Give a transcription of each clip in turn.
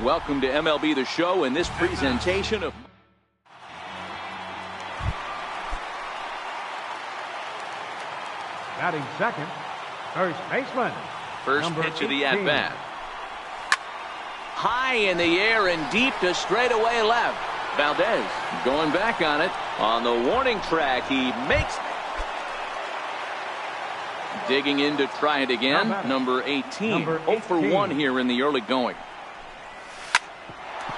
Welcome to MLB The Show and this presentation of batting second, first baseman. First pitch of the at-bat. High in the air and deep to straightaway left. Valdez going back on it. On the warning track, he makes it. Digging in to try it again. Number 18. 0 for 1 here in the early going.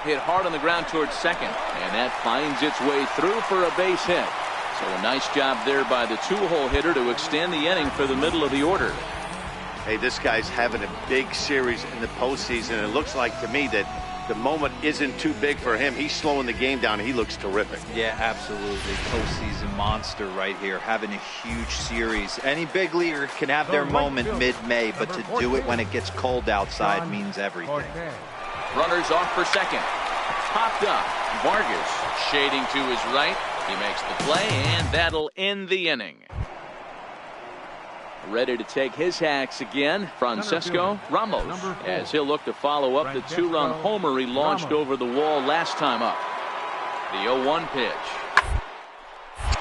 Hit hard on the ground towards second. And that finds its way through for a base hit. So a nice job there by the two-hole hitter to extend the inning for the middle of the order. Hey, this guy's having a big series in the postseason. It looks like to me that the moment isn't too big for him. He's slowing the game down. He looks terrific. Yeah, absolutely. Postseason monster right here, having a huge series. Any big leaguer can have their moment mid-May, but to do it when it gets cold outside means everything. Runners off for second. Popped up. Vargas shading to his right. He makes the play, and that'll end the inning. Ready to take his hacks again, Francisco Ramos, as he'll look to follow up the two-run homer he launched over the wall last time up. The 0-1 pitch.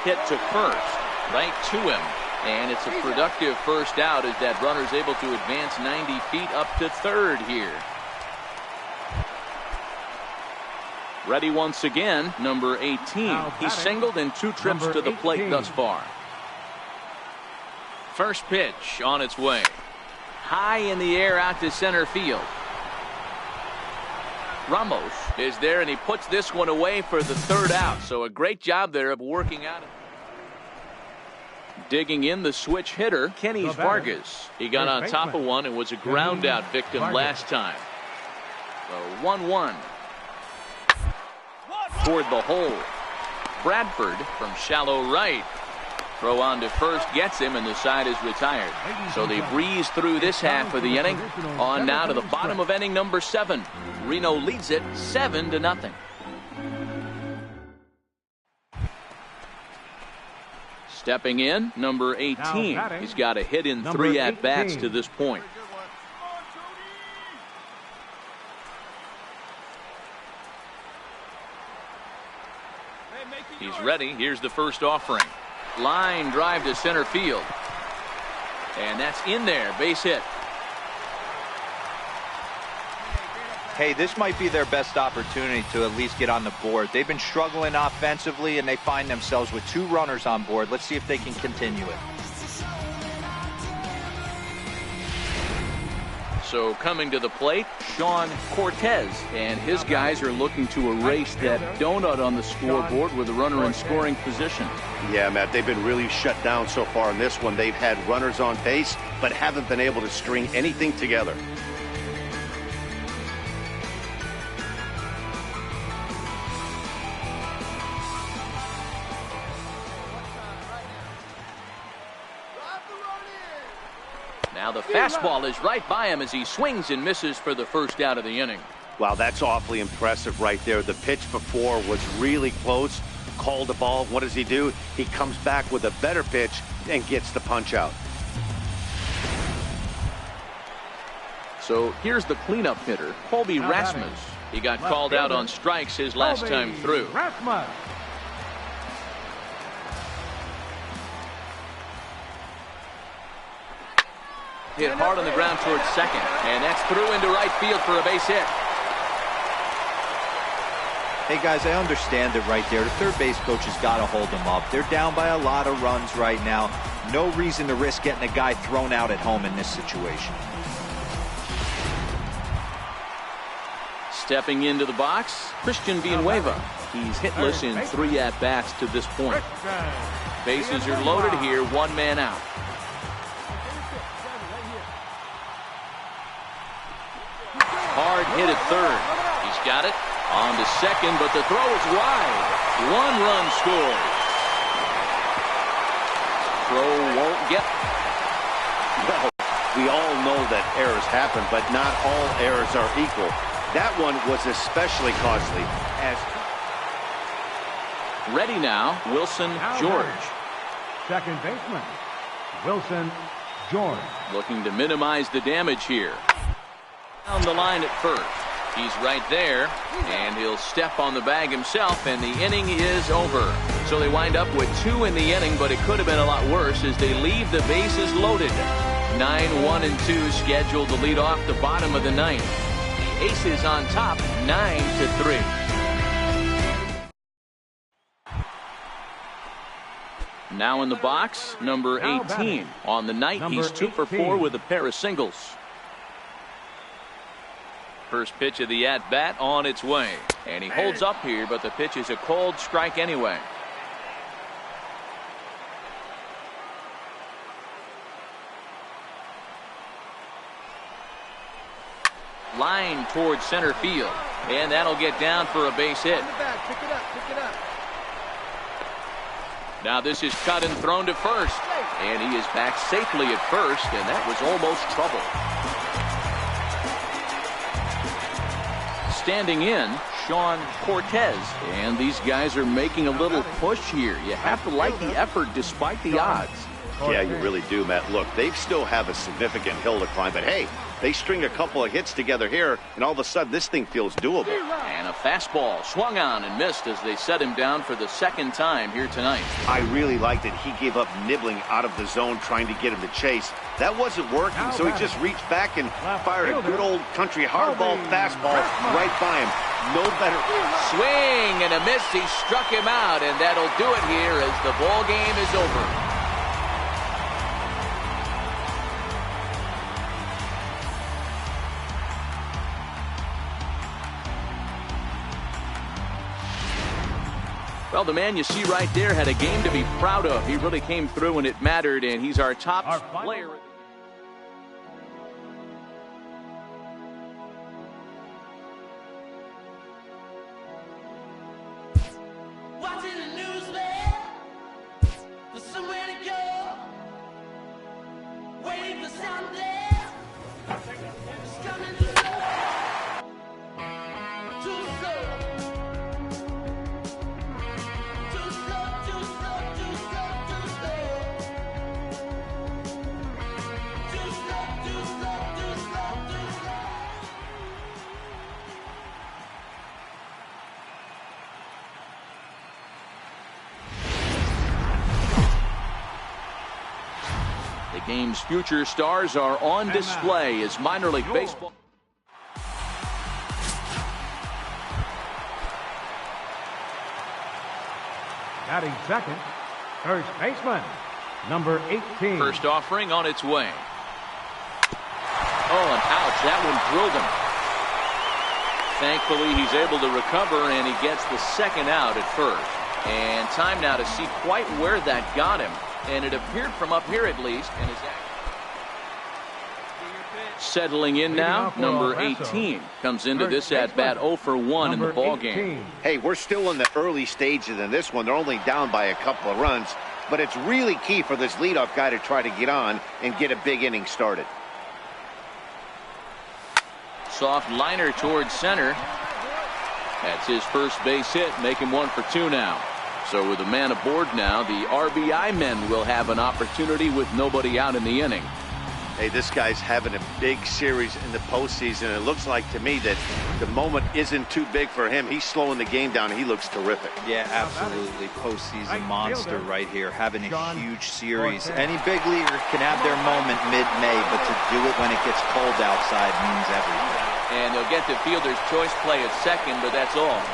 Hit to first, right to him, and it's a productive first out as that runner's able to advance 90 feet up to third here. Ready once again, number 18. He's singled in 2 trips to the plate thus far. First pitch on its way. High in the air out to center field. Ramos is there, and he puts this one away for the third out. So a great job there of working out. Digging in the switch hitter, Kenny Vargas. He got on top of one and was a ground out victim last time. So 1-1. Toward the hole. Bradford from shallow right. Throw on to first gets him, and the side is retired. So they breeze through this half of the inning. On now to the bottom of inning number 7. Reno leads it 7-0. Stepping in, number 18. He's got a hit in 3 at-bats to this point. He's ready. Here's the first offering. Line drive to center field. And that's in there. Base hit. Hey, this might be their best opportunity to at least get on the board. They've been struggling offensively, and they find themselves with 2 runners on board. Let's see if they can continue it. So coming to the plate, Sean Cortez, and his guys are looking to erase that donut on the scoreboard with a runner in scoring position. Yeah, Matt, they've been really shut down so far in this one. They've had runners on base, but haven't been able to string anything together. Now the fastball is right by him as he swings and misses for the first out of the inning. Wow, that's awfully impressive right there. The pitch before was really close. Called the ball. What does he do? He comes back with a better pitch and gets the punch out. So here's the cleanup hitter, Colby Rasmus. He got called out on strikes his last time through. Hit hard on the ground towards second, and that's through into right field for a base hit. Hey guys, I understand it right there. The third base coach has got to hold them up. They're down by a lot of runs right now. No reason to risk getting a guy thrown out at home in this situation. Stepping into the box, Christian Villanueva. He's hitless in 3 at-bats to this point. Bases are loaded here, 1 man out. Hard hit at third. He's got it. On to second, but the throw is wide. 1 run scores. Throw won't get. Well, we all know that errors happen, but not all errors are equal. That one was especially costly. As ready now, Wilson George. Second baseman, Wilson George. Looking to minimize the damage here. Down the line at first. He's right there, and he'll step on the bag himself, and the inning is over. So they wind up with 2 in the inning, but it could have been a lot worse as they leave the bases loaded. 9-1-2 scheduled to lead off the bottom of the 9th. The Aces on top, 9-3. Now in the box, number 18. On the night, he's 2 for 4 with a pair of singles. First pitch of the at-bat on its way. And he holds up here, but the pitch is a cold strike anyway. Line towards center field. And that'll get down for a base hit. Pick it up. Now this is cut and thrown to first. And he is back safely at first, and that was almost trouble. Standing in, Sean Cortez. And these guys are making a little push here. You have to like the effort despite the odds. Yeah, you really do, Matt. Look, they still have a significant hill to climb, but hey, they string a couple of hits together here, and all of a sudden this thing feels doable. And a fastball swung on and missed as they set him down for the second time here tonight. I really liked it. He gave up nibbling out of the zone trying to get him to chase. That wasn't working, so he just reached back and fired a good old country hardball fastball right by him. No better. Swing and a miss. He struck him out, and that'll do it here as the ball game is over. Well, the man you see right there had a game to be proud of. He really came through when it mattered, and he's our top player. Watching the news, man. There's somewhere to go. Waiting for someday. It's coming too slow. Too slow. The game's future stars are on display as minor league baseball. Batting second, first baseman, number 18. First offering on its way. Oh, and ouch, that one drilled him. Thankfully, he's able to recover, and he gets the second out at first. And time now to see quite where that got him. And it appeared from up here at least. And is settling in now, number 18 comes into this at-bat 0 for 1 in the ball game. Hey, we're still in the early stages in this one. They're only down by a couple of runs, but it's really key for this leadoff guy to try to get on and get a big inning started. Soft liner towards center. That's his first base hit, making 1 for 2 now. So with a man aboard now, the RBI men will have an opportunity with nobody out in the inning. Hey, this guy's having a big series in the postseason. It looks like to me that the moment isn't too big for him. He's slowing the game down. He looks terrific. Yeah, absolutely. Postseason monster right here, having a huge series. Any big leaguer can have their moment mid-May, but to do it when it gets cold outside means everything. And they'll get the fielder's choice play at second, but that's all.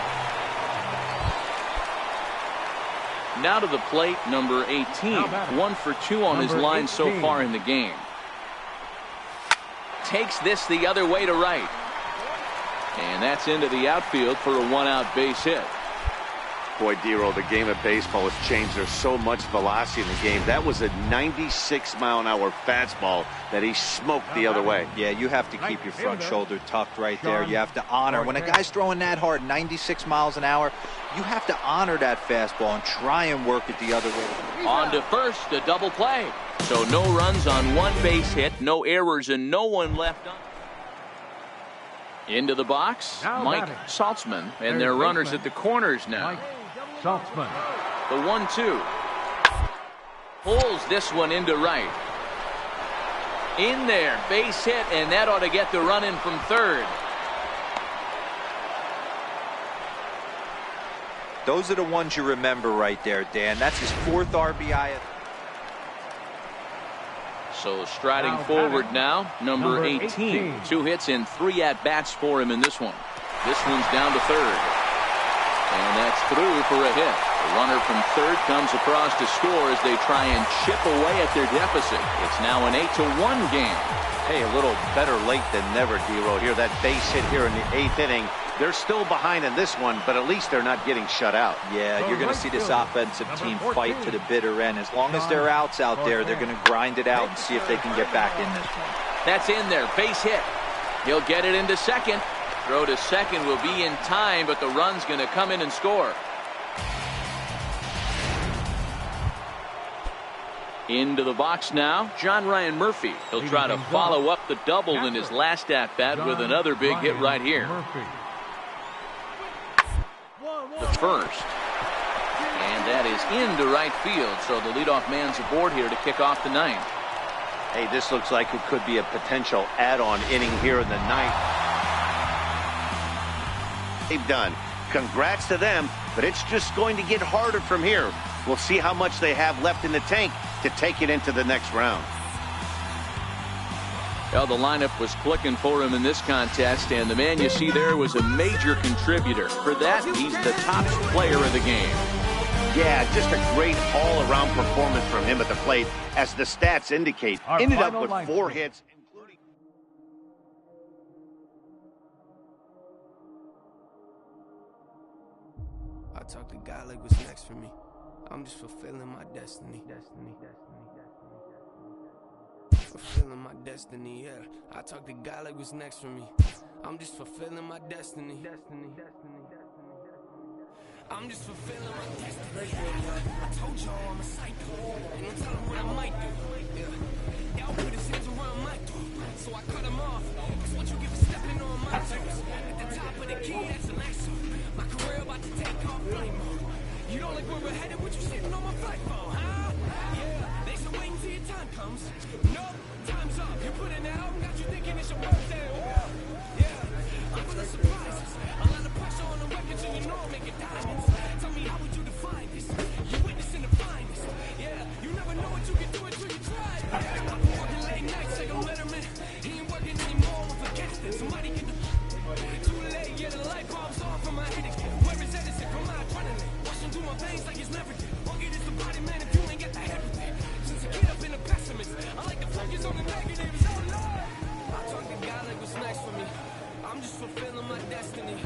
Now to the plate, number 18. 1 for 2 on his line so far in the game. Takes this the other way to right. And that's into the outfield for a 1-out base hit. Boy, Dero, the game of baseball has changed. There's so much velocity in the game. That was a 96-mile-an-hour fastball that he smoked the other way. Yeah, you have to keep your front shoulder tucked right there. You have to honor. When a guy's throwing that hard, 96 miles an hour, you have to honor that fastball and try and work it the other way. On to first, a double play. So no runs on 1 base hit, no errors, and no one left on. Into the box, Mike Saltzman, and their runners at the corners now. Saltzman. The 1-2. Pulls this one into right. In there, base hit, and that ought to get the run in from third. Those are the ones you remember right there, Dan. That's his 4th RBI. So striding forward now, number 18. 2 hits and 3 at-bats for him in this one. This one's down to third. And that's through for a hit. The runner from third comes across to score as they try and chip away at their deficit. It's now an 8-1 game. Hey, a little better late than never, D-Roll. Here, that base hit here in the 8th inning. They're still behind in this one, but at least they're not getting shut out. Yeah, you're going to see this offensive team fight to the bitter end. As long as there are outs out there, they're going to grind it out and see if they can get back in this one. That's in there. Base hit. He'll get it into second. Throw to second will be in time, but the run's going to come in and score. Into the box now, John Ryan Murphy. He'll try to follow up the double in his last at-bat with another big hit right here. The first. And that is into right field, so the leadoff man's aboard here to kick off the 9th. Hey, this looks like it could be a potential add-on inning here in the 9th. They've done. Congrats to them, but it's just going to get harder from here. We'll see how much they have left in the tank to take it into the next round. Well, the lineup was clicking for him in this contest, and the man you see there was a major contributor. For that, he's the top player of the game. Yeah, just a great all-around performance from him at the plate, as the stats indicate. Ended up with 4 hits. I talk to God like what's next for me. I'm just fulfilling my destiny. Fulfilling my destiny, yeah. I talk to God like what's next for me. I'm just fulfilling my destiny. I'm just fulfilling my destiny. I told y'all I'm a psycho. And I'm telling what I might do. Yeah. Y'all put his hands around my throat, so I cut him off. Cause what you give for stepping on my toes. At the top of the key, that's an axle. My career about to take off flame mode. You don't like where we're headed, what you sitting on my flight phone, huh? Yeah, they should wait until your time comes. Nope, time's up. You're putting that out and got you thinking it's your birthday. Yeah, I'm full of surprises. A lot of pressure on the record, so you know I'm making diamonds. Tell me, how would you define this? You're witnessing the finest. Yeah, you never know what you can do until you try. I'm working late nights like I'm Letterman. He ain't working anymore with a casting. Somebody get the too late, yeah, the light bulb's off from my head again. Where is Edison from my adrenaline? Washing through my veins like it's never did. Won't get the body, man, if you ain't got the head with it. Since I get up in a pessimist, I like to focus on the negatives. Oh, Lord. I talk to God like what's next for me. I'm just fulfilling my destiny.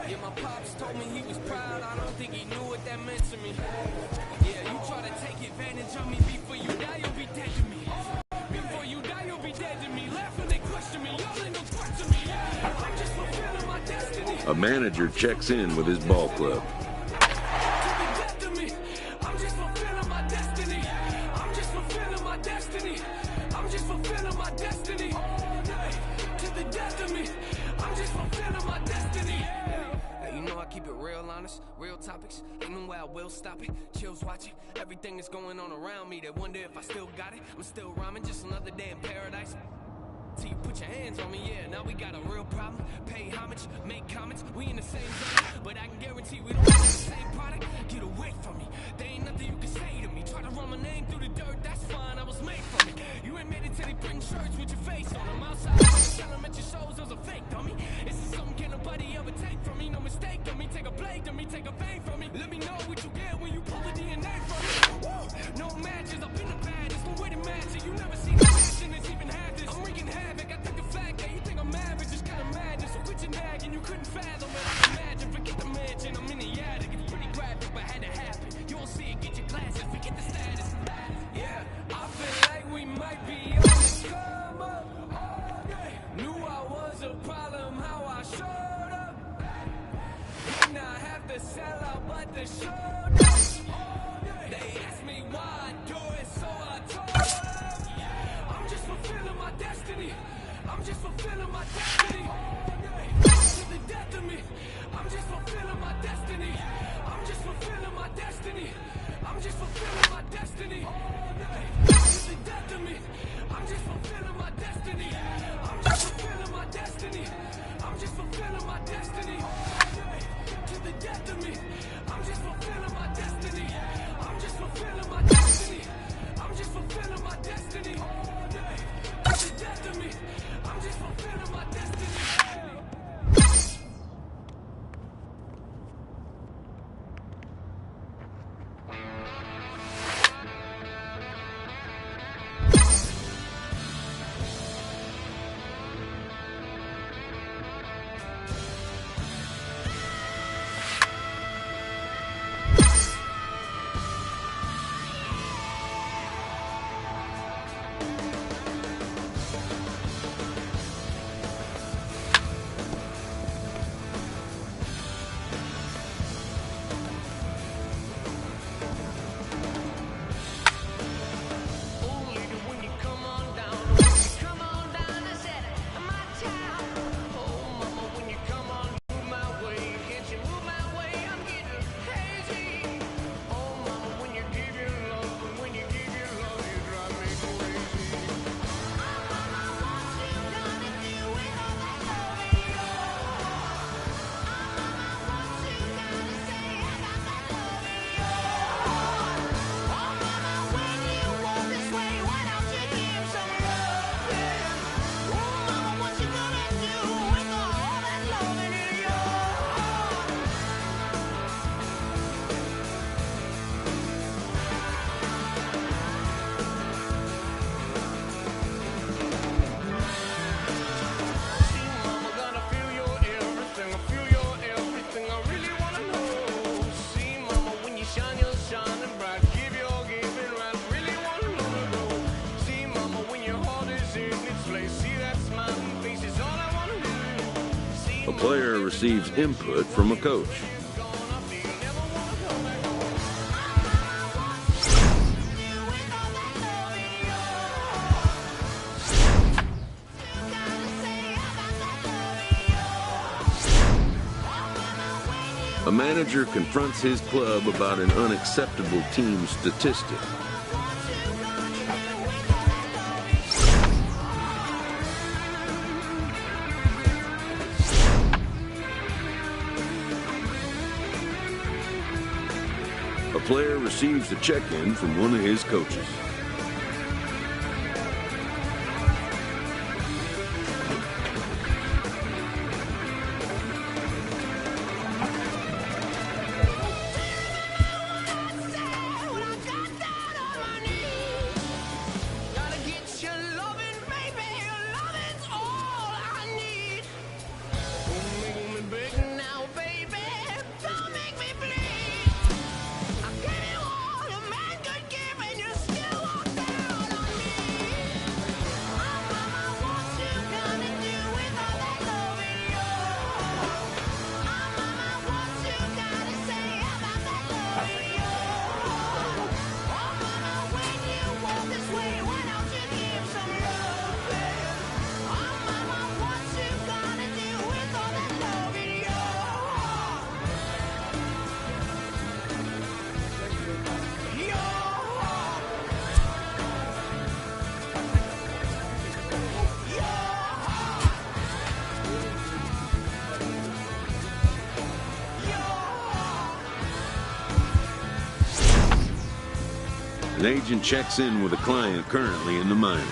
Yeah, my pops told me he was proud. I don't think he knew what that meant to me. Yeah, you try to take advantage of me. Before you die, you'll be dead to me. Before you die, you'll be dead to me. Laugh when they question me. Y'all ain't no threat to me. I'm just fulfilling my destiny. A manager checks in with his ball club. I'm just fulfilling my destiny. I'm just fulfilling my destiny. I'm just fulfilling my destiny. All day to the death of me. I'm just fulfilling my destiny. Hey, you know I keep it real honest, real topics. Ain't no way I will stop it. Chills watching everything that's going on around me. They wonder if I still got it. I'm still rhyming, just another day in paradise. Till you put your hands on me, yeah, now we got a real problem. Pay homage, make comments, we in the same zone. But I can guarantee we don't have the same product. Get away from me, there ain't nothing you can say to me. Try to run my name through the dirt, that's fine, I was made from it. You ain't made it till they bring shirts with your face on them. Outside, sell them at your shows, those are fake, dummy. This is something can nobody ever take from me. No mistake on me, take a blade to me, take a fame from me. Let me know what you get when you pull the DNA from me. Woo! No matches, I've been a bad, there's no way to match it. You never seen the passion, it's even half this. I'm wreaking havoc, I think the fact that you think I'm average is kinda madness. So quit your nagging, you couldn't fathom it. I imagine, forget the mansion, I'm in the attic. It's pretty graphic, but had to happen. You won't see it, get your glasses, forget the status. Yeah, I feel like we might be on the come up. Knew I was a problem, how I showed up. Did not have to sell out, but the show up. They asked me why I do it, so I told them. I'm just fulfilling my destiny. I'm just fulfilling my destiny. To the death of me. I'm just fulfilling my destiny. I'm just fulfilling my destiny. I'm just fulfilling my destiny. To the death of me. I'm just fulfilling my destiny. I'm just fulfilling my destiny. I'm just fulfilling my destiny. To the death of me. I'm player receives input from a coach. A manager confronts his club about an unacceptable team statistic. A player receives a check-in from one of his coaches. An agent checks in with a client currently in the minors.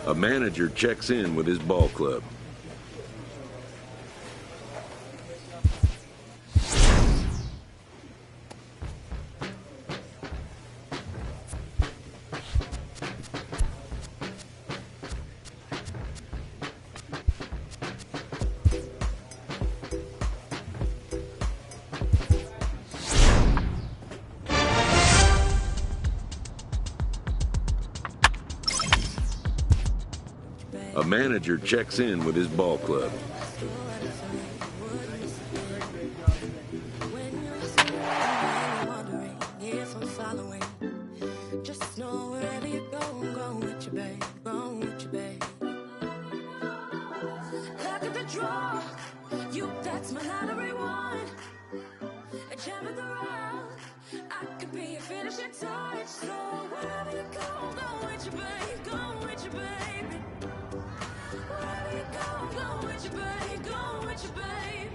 A manager checks in with his ball club. A manager checks in with his ball club. Just know wherever you go, I'm going with you, babe. Going with you, babe. Look at the draw. You, that's my lottery one. A gem of the rough. I could be a finishing touch. So wherever you go, I'm going with you, babe. Going with you, baby. Wherever you go, I'm going with you, babe. Going with you, babe.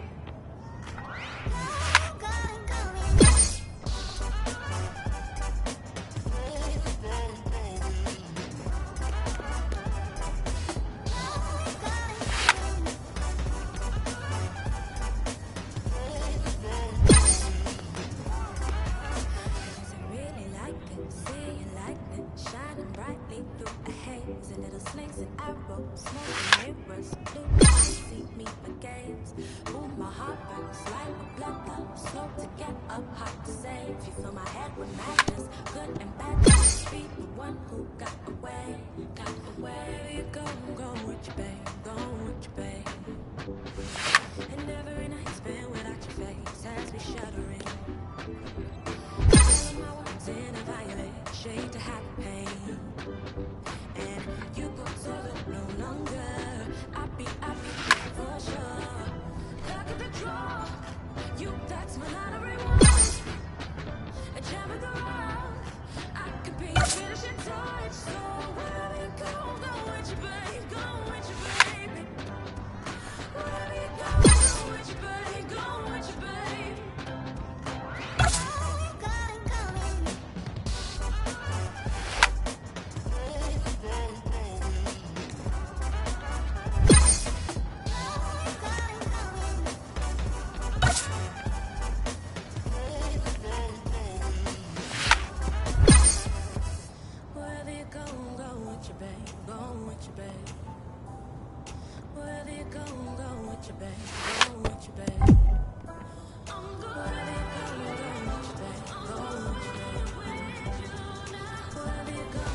Wherever you go,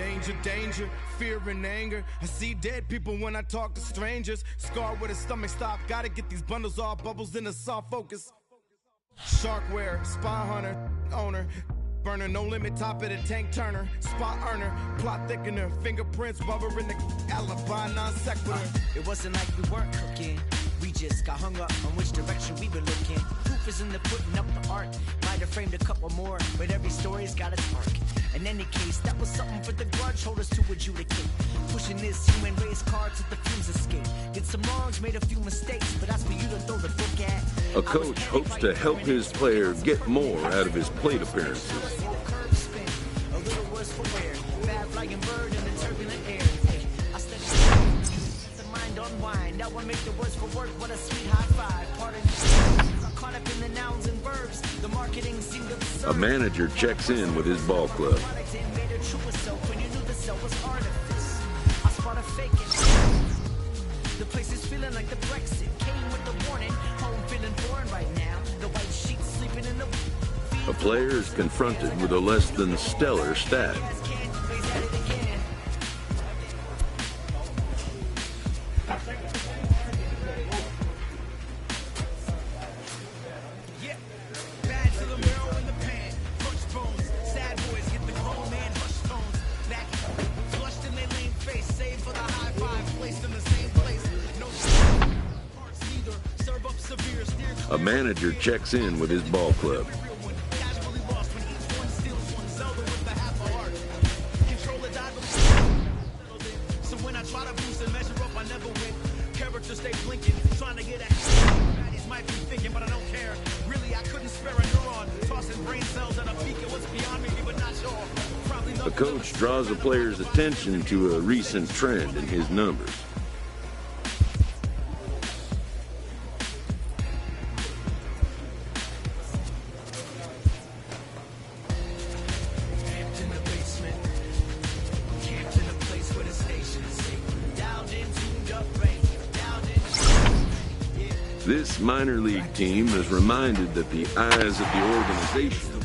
Danger, danger, fear and anger. I see dead people when I talk to strangers. Scarred with a stomach stop, gotta get these bundles off. Bubbles in a soft focus. Sharkware, spy hunter, owner. Burner, no limit, top of the tank turner. Spot earner, plot thickener. Fingerprints, bubber in the alibi, non sequitur. It wasn't like we weren't cooking. We just got hung up on which direction we were looking. Proof is in the putting up the art. Might have framed a couple more, but every story's got its arc. In any case, that was something for the grudge holders to adjudicate. Pushing this human race card to the fumes escape. Did some wrongs, made a few mistakes, but that's for you to throw the book at. A coach hopes to help his player get more out of his plate appearances. A little worse for wear. Bad flying bird in the turbulent air. I steady the mind unwind. That one make the words for work. What a sweet high five. Pardon me. I'm caught up in the nouns and verbs. The marketing seemed absurd. A manager checks in with his ball club. When you knew the cell was artifice. I spot a fake. The place is feeling like the Brexit. Came with the warning. Home feeling foreign right now. The white sheets sleeping in the. A player is confronted with a less than stellar stat. A manager checks in with his ball club. So when I try to boost and measure up, I never win. Characters stay blinking, trying to get ahead. Baddies might be thinking, but I don't care. Really, I couldn't spare a neuron. Tossing brain cells at a peak, it was beyond me, but not sure. The coach draws the player's attention to a recent trend in his numbers. This minor league team is reminded that the eyes of the organization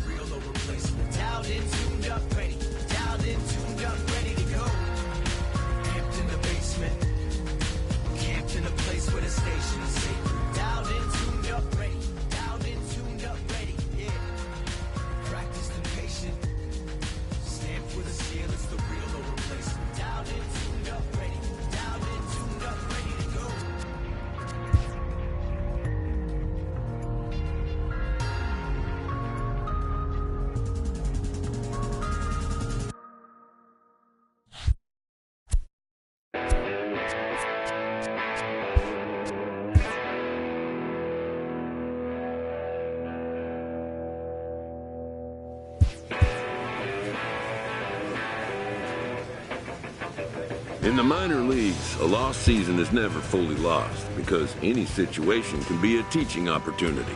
in the minor leagues, a lost season is never fully lost because any situation can be a teaching opportunity.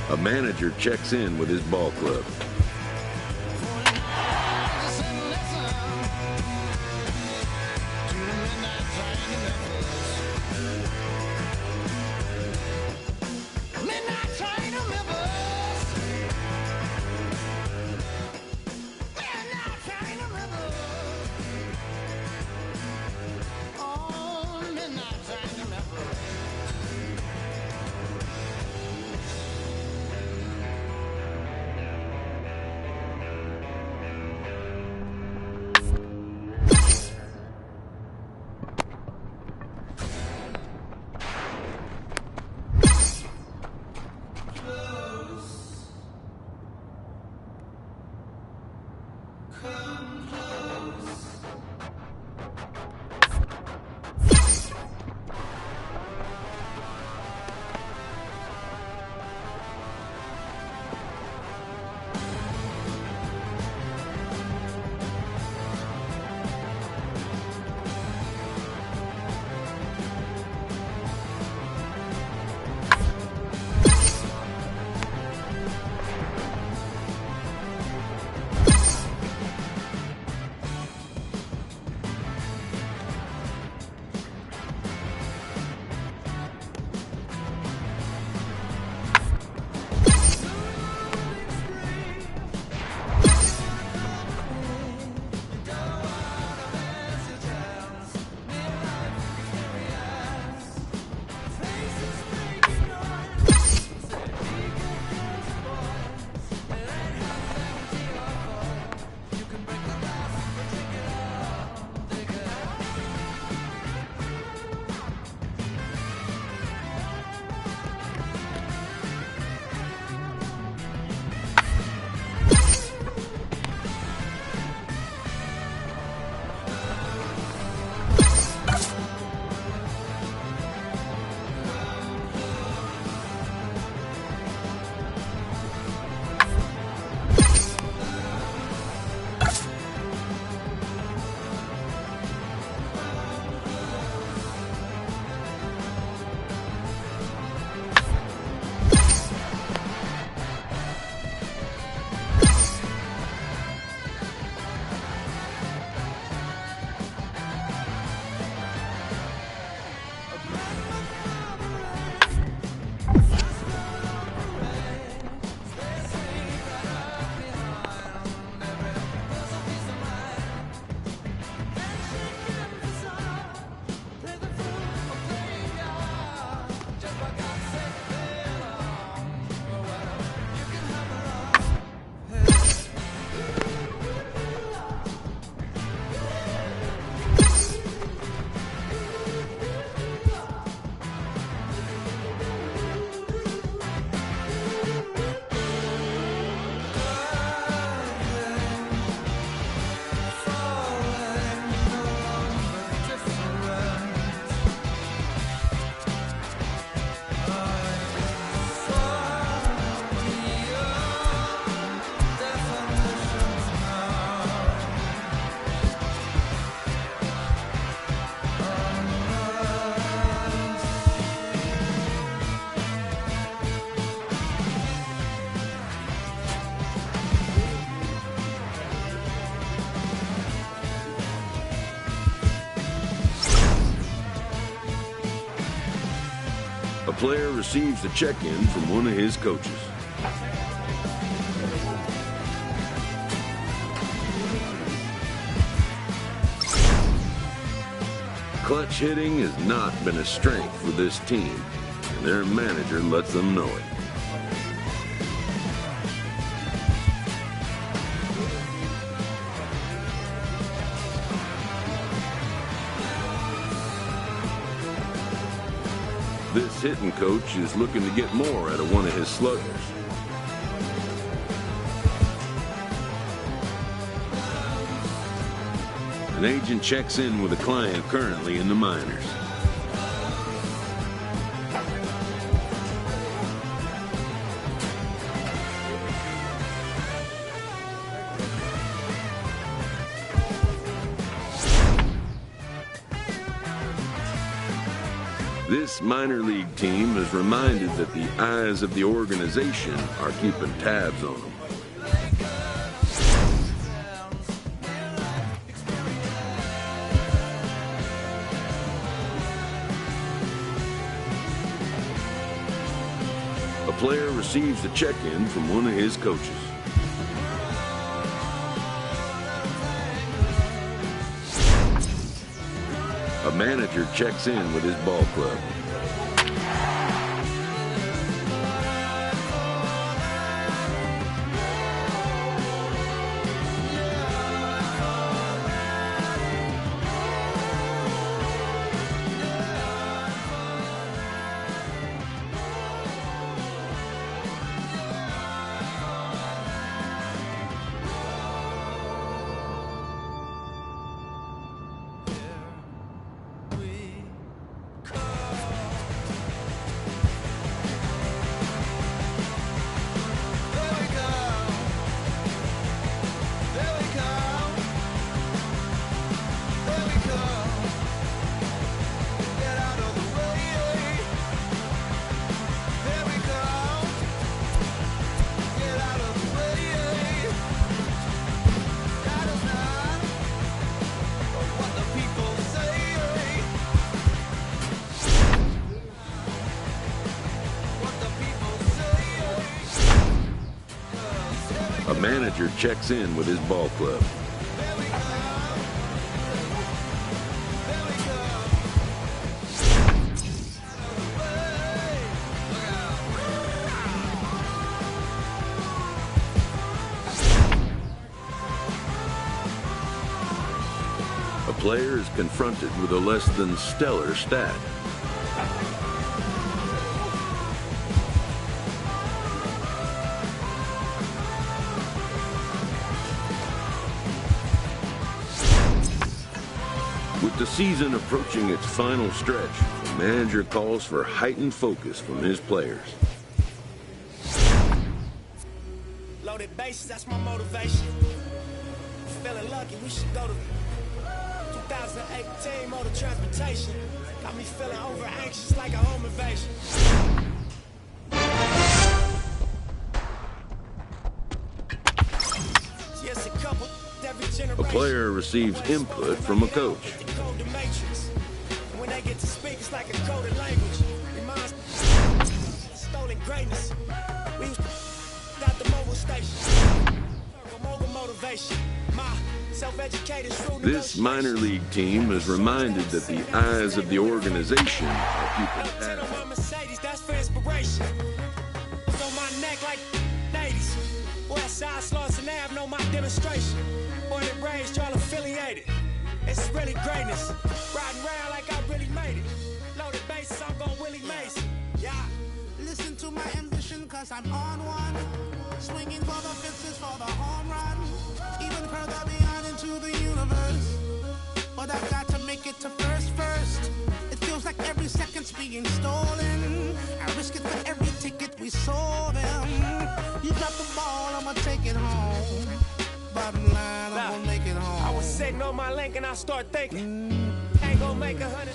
A manager checks in with his ball club. A player receives a check-in from one of his coaches. Clutch hitting has not been a strength for this team, and their manager lets them know it. This hitting coach is looking to get more out of one of his sluggers. An agent checks in with a client currently in the minors. This minor league team is reminded that the eyes of the organization are keeping tabs on them. A player receives a check-in from one of his coaches. A manager checks in with his ball club. A manager checks in with his ball club. A player is confronted with a less than stellar stat. With the season approaching its final stretch, the manager calls for heightened focus from his players. Loaded bases, that's my motivation. Feeling lucky, we should go to 2018 motor transportation. Got me feeling over anxious like a home invasion. Just a couple. A player receives input from a coach. When they get to speak, it's like a coded language. Reminds stolen greatness. We got the mobile station. Mobile motivation. My self-educated. This minor league team is reminded that the eyes of the organization are keeping tabs. My Mercedes, that's for inspiration. It's on my neck like 80s. Westside Slauson Ave, know my demonstration. Born and raised, y'all affiliated. It's really greatness. Riding around like I really made it. Loaded bases, I'm going Willie Mason. Yeah. Listen to my ambition, cause I'm on one. Swinging for the fences for the home run. Even further beyond into the universe. But I've got to make it to first. It feels like every second's being stolen. I risk it for every ticket we sold them. You drop the ball, I'ma take it home. Bottom line, I'm gonna make it home. I was sitting on my link and I start thinking, ain't gonna make 100.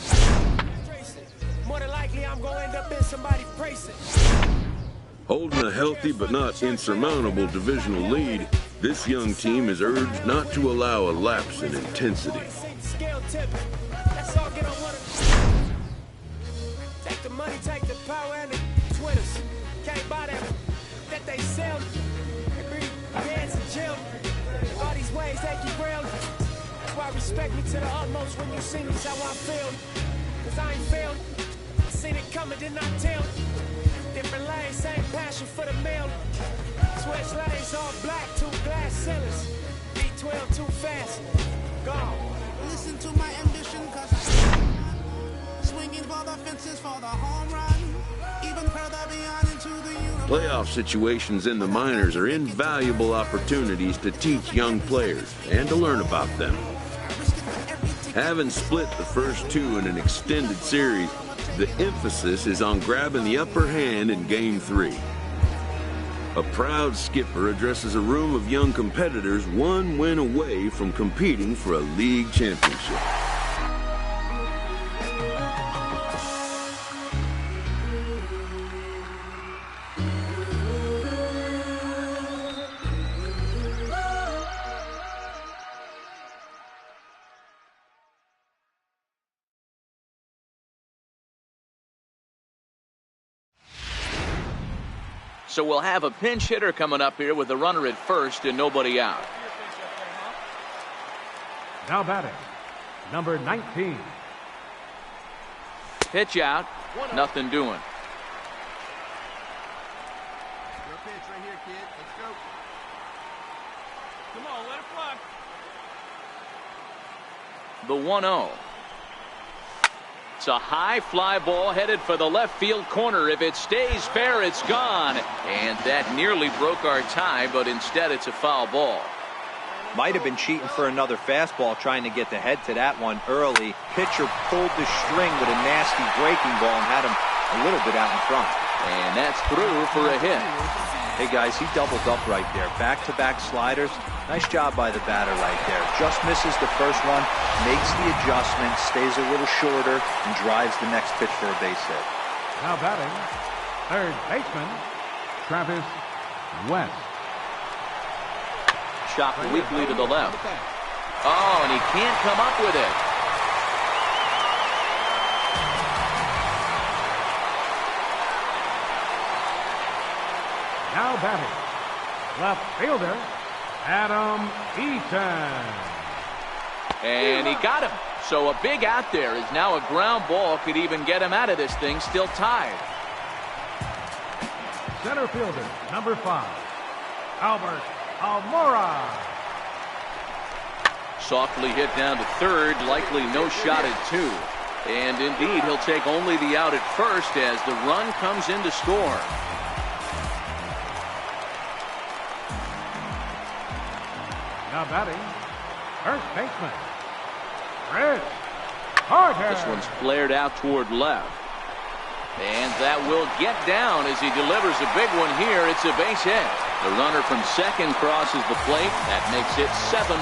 More than likely, I'm gonna end up in somebody's bracelet. Holding a healthy but not insurmountable divisional lead, this young team is urged not to allow a lapse in intensity. Let's all get on one of take the money, take the power, and the Twitters. Can't buy that they sell. They breed bands and children. All these ways they keep real. That's why respect me to the utmost when you see me, how I feel. Cause I ain't failed. I seen it coming, did not tell. Different lanes, same passion for the meal. Switch lanes, all black, 2 glass ceilings. B12 too fast. Gone. Listen to my ambition, cause I'm swinging for the fences for the home run. Even further beyond into the universe. Playoff situations in the minors are invaluable opportunities to teach young players and to learn about them. Having split the first 2 in an extended series, the emphasis is on grabbing the upper hand in Game 3. A proud skipper addresses a room of young competitors 1 win away from competing for a league championship. So we'll have a pinch hitter coming up here with a runner at first and nobody out. Now batting, number 19. Pitch out. Nothing doing. Your pitch right here, kid. Let's go. Come on, let it fly. The 1-0. It's a high fly ball headed for the left field corner. If it stays fair, it's gone. And that nearly broke our tie, but instead it's a foul ball. Might have been cheating for another fastball, trying to get the head to that one early. Pitcher pulled the string with a nasty breaking ball and had him a little bit out in front. And that's through for a hit. Hey guys, he doubled up right there. Back-to-back sliders. Nice job by the batter right there. Just misses the first one, makes the adjustment, stays a little shorter, and drives the next pitch for a base hit. Now batting, third baseman, Travis West. Chopped weakly to the left. Oh, and he can't come up with it. Now batting, left fielder, Adam Eaton. And he got him. So a big out there is now a ground ball. Could even get him out of this thing. Still tied. Center fielder, number 5, Albert Almora. Softly hit down to third. Likely no shot at 2. And indeed, he'll take only the out at first as the run comes in to score. Now batting, first baseman, Chris Carter. This one's flared out toward left. And that will get down as he delivers a big one here. It's a base hit. The runner from second crosses the plate. That makes it 7-4.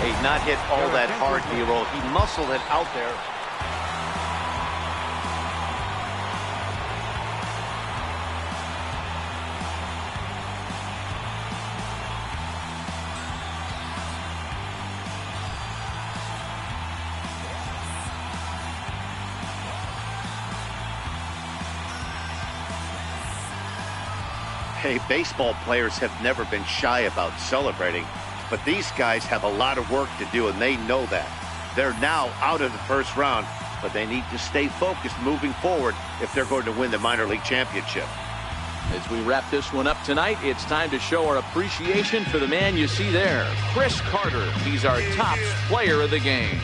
Hey, not hit all that hard, Nero. He muscled it out there. Hey, baseball players have never been shy about celebrating, but these guys have a lot of work to do, and they know that. They're now out of the first round, but they need to stay focused moving forward if they're going to win the minor league championship. As we wrap this one up tonight, it's time to show our appreciation for the man you see there, Chris Carter. He's our top player of the game.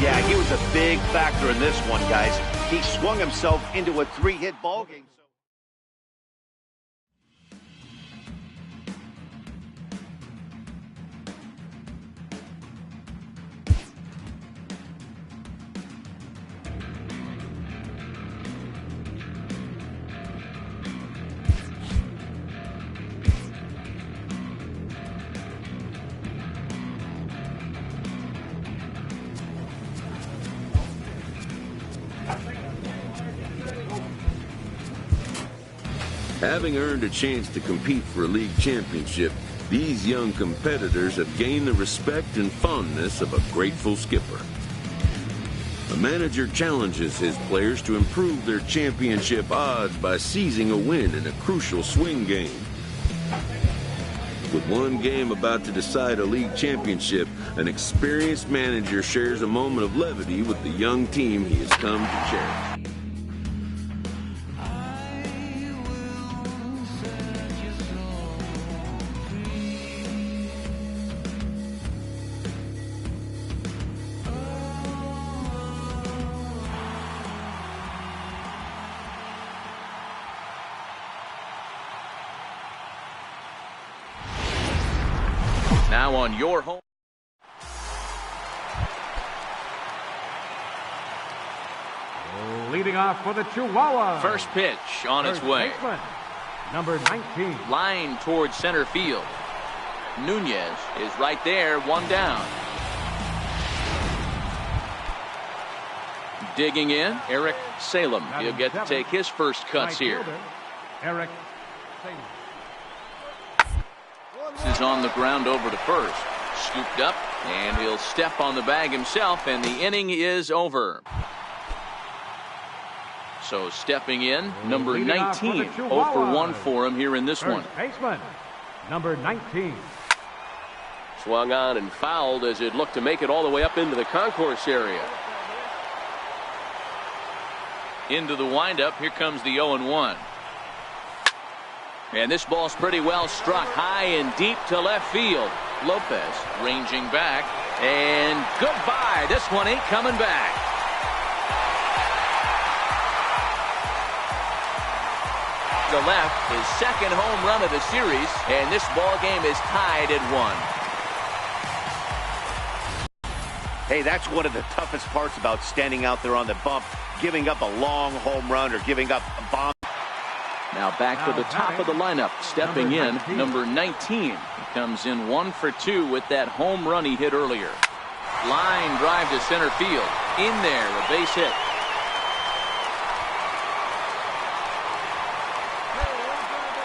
Yeah, he was a big factor in this one, guys. He swung himself into a 3-hit ball game. Having earned a chance to compete for a league championship, these young competitors have gained the respect and fondness of a grateful skipper. A manager challenges his players to improve their championship odds by seizing a win in a crucial swing game. With one game about to decide a league championship, an experienced manager shares a moment of levity with the young team he has come to cherish. Now on your home. Leading off for the Chihuahua. First pitch on its way. Baseman, number 19. Line towards center field. Nunez is right there, one down. Digging in, Eric Salem. He'll get to take his first cuts here. Eric Salem. This is on the ground over to first. Scooped up, and he'll step on the bag himself, and the inning is over. So stepping in, number Leading off for the 19, 0 for Chihuahuas. 1 for him here in this one. First baseman, number 19. Swung on and fouled as it looked to make it all the way up into the concourse area. Into the windup, here comes the 0-1. And this ball's pretty well struck high and deep to left field. Lopez ranging back, and goodbye. This one ain't coming back. To left, his second home run of the series, and this ball game is tied at 1. Hey, that's one of the toughest parts about standing out there on the bump, giving up a long home run or giving up a bomb. Now back to the top of the lineup, stepping in, number 19. He comes in 1 for 2 with that home run he hit earlier. Line drive to center field. In there, a base hit.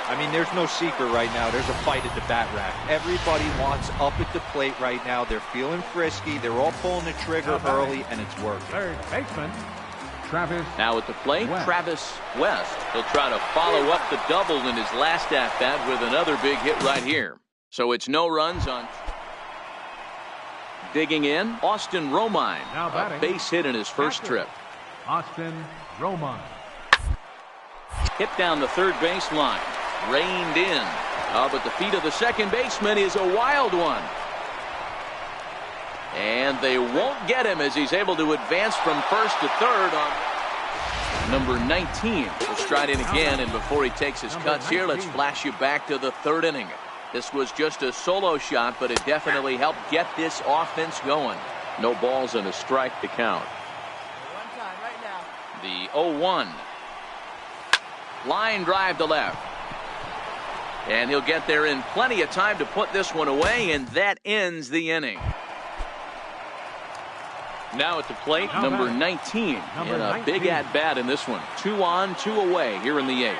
I mean, there's no secret right now. There's a fight at the bat rack. Everybody wants up at the plate right now. They're feeling frisky. They're all pulling the trigger early, and it's working. Third baseman, Travis. Now at the plate, West. Travis West. He'll try to follow up the double in his last at-bat with another big hit right here. So it's no runs on. Digging in, Austin Romine. Now batting. A base hit in his first trip. Austin Romine. Hit down the third base line. Reined in. But the feet of the second baseman is a wild one. And they won't get him as he's able to advance from first to third on number 19. We'll stride in again, and before he takes his cuts here, let's flash you back to the third inning. This was just a solo shot, but it definitely helped get this offense going. No balls and a strike to count. The 0-1. Line drive to left. And he'll get there in plenty of time to put this one away, and that ends the inning. Now at the plate, number 19. And a big at-bat in this one. 2 on, 2 away here in the 8th.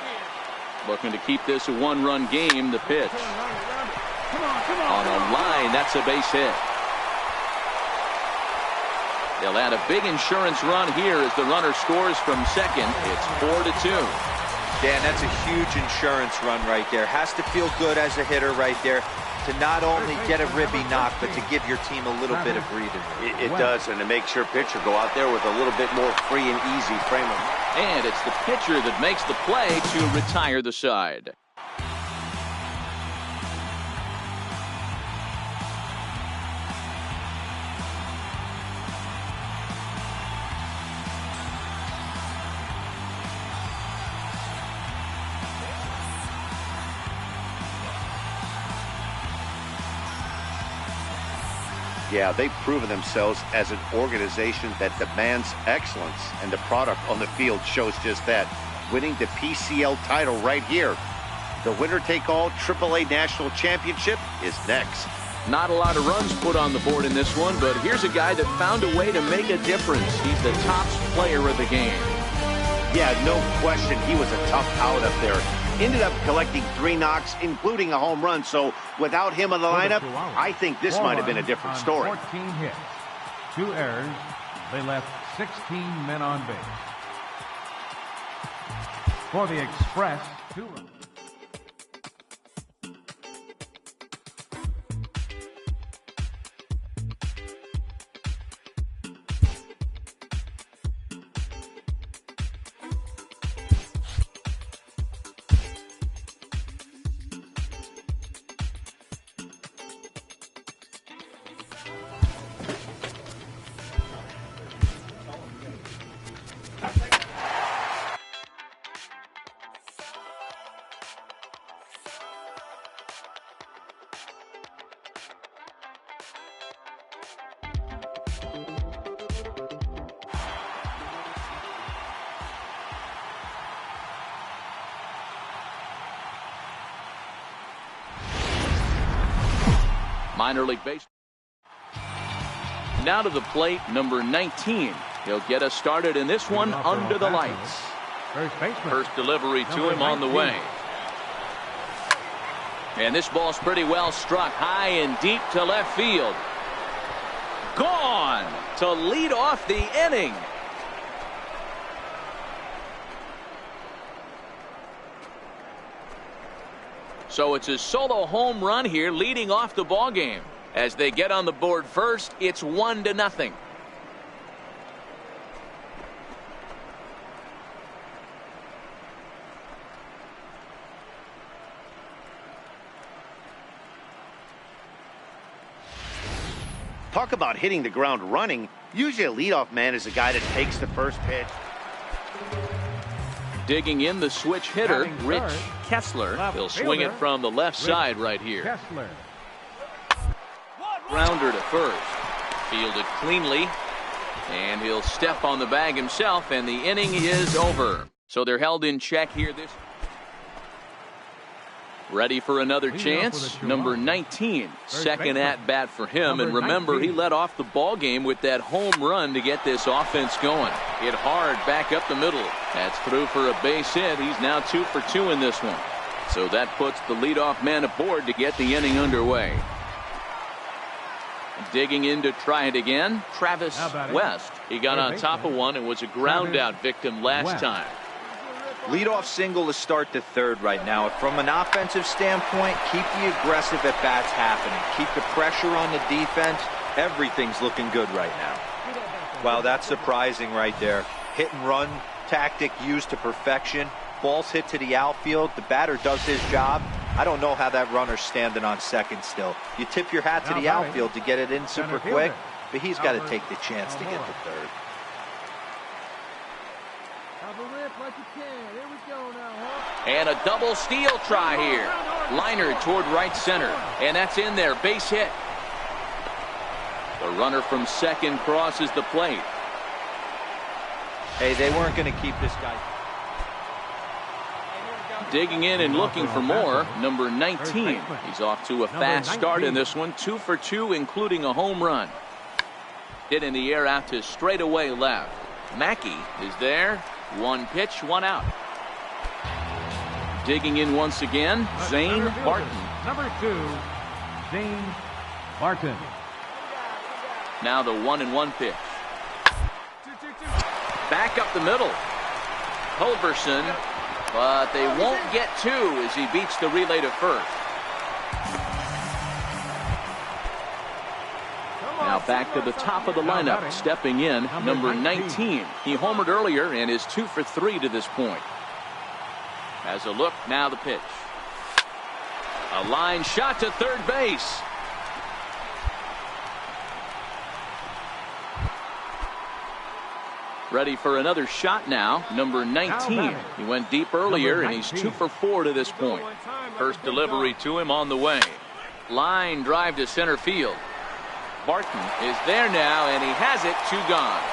Looking to keep this a one-run game. The pitch. On a line, that's a base hit. They'll add a big insurance run here as the runner scores from second. It's 4-2. Dan, that's a huge insurance run right there. Has to feel good as a hitter right there to not only get a ribby knock, but to give your team a little bit of breathing. It does, and it makes your pitcher go out there with a little bit more free and easy frame of mind. And it's the pitcher that makes the play to retire the side. Yeah, they've proven themselves as an organization that demands excellence, and the product on the field shows just that. Winning the PCL title right here. The winner-take-all AAA National Championship is next. Not a lot of runs put on the board in this one, but here's a guy that found a way to make a difference. He's the top player of the game. Yeah, no question, he was a tough out up there. Ended up collecting 3 knocks, including a home run. So without him in the lineup, I think this might have been a different story. 14 hits, 2 errors. They left 16 men on base. For the Express, 2 runs. Minor league baseball. Now to the plate, number 19. He'll get us started in this one under the lights. First delivery to him on the way. And this ball's pretty well struck high and deep to left field. Gone to lead off the inning. So it's a solo home run here leading off the ball game. As they get on the board first, it's 1-0. Talk about hitting the ground running. Usually a leadoff man is a guy that takes the first pitch. Digging in the switch hitter, Rich Kessler. He'll swing it from the left side right here. Kessler. Grounder to first. Fielded cleanly. And he'll step on the bag himself, and the inning is over. So they're held in check here. Ready for another chance. Number 19, second at bat for him. And remember, he led off the ball game with that home run to get this offense going. Hit hard back up the middle. That's through for a base hit. He's now 2 for 2 in this one. So that puts the leadoff man aboard to get the inning underway. Digging in to try it again, Travis West. He got on top of one and was a ground out victim last time. Leadoff single to start the third right now. From an offensive standpoint, keep the aggressive at bats happening. Keep the pressure on the defense. Everything's looking good right now. Wow, that's surprising right there. Hit and run tactic used to perfection. Ball's hit to the outfield. The batter does his job. I don't know how that runner's standing on second still. You tip your hat to the outfield to get it in super quick, but he's got to take the chance to get to third. And a double steal try here. Liner toward right center. And that's in there. Base hit. The runner from second crosses the plate. Hey, they weren't going to keep this guy. Digging in and looking for more. Number 19. He's off to a fast start in this one. 2 for 2, including a home run. Hit in the air out to straightaway left. Mackey is there. 1 pitch, 1 out. Digging in once again, Zane Barton. Number 2, Zane Barton. Now the 1-1 pitch. Back up the middle. Culberson, but they won't get 2 as he beats the relay to first. Now back to the top of the lineup, stepping in, number 19. He homered earlier and is 2 for 3 to this point. Has a look, now the pitch. A line shot to third base. Ready for another shot now, number 19. He went deep earlier and he's 2 for 4 to this point. First delivery to him on the way. Line drive to center field. Barton is there now and he has it, 2 gone.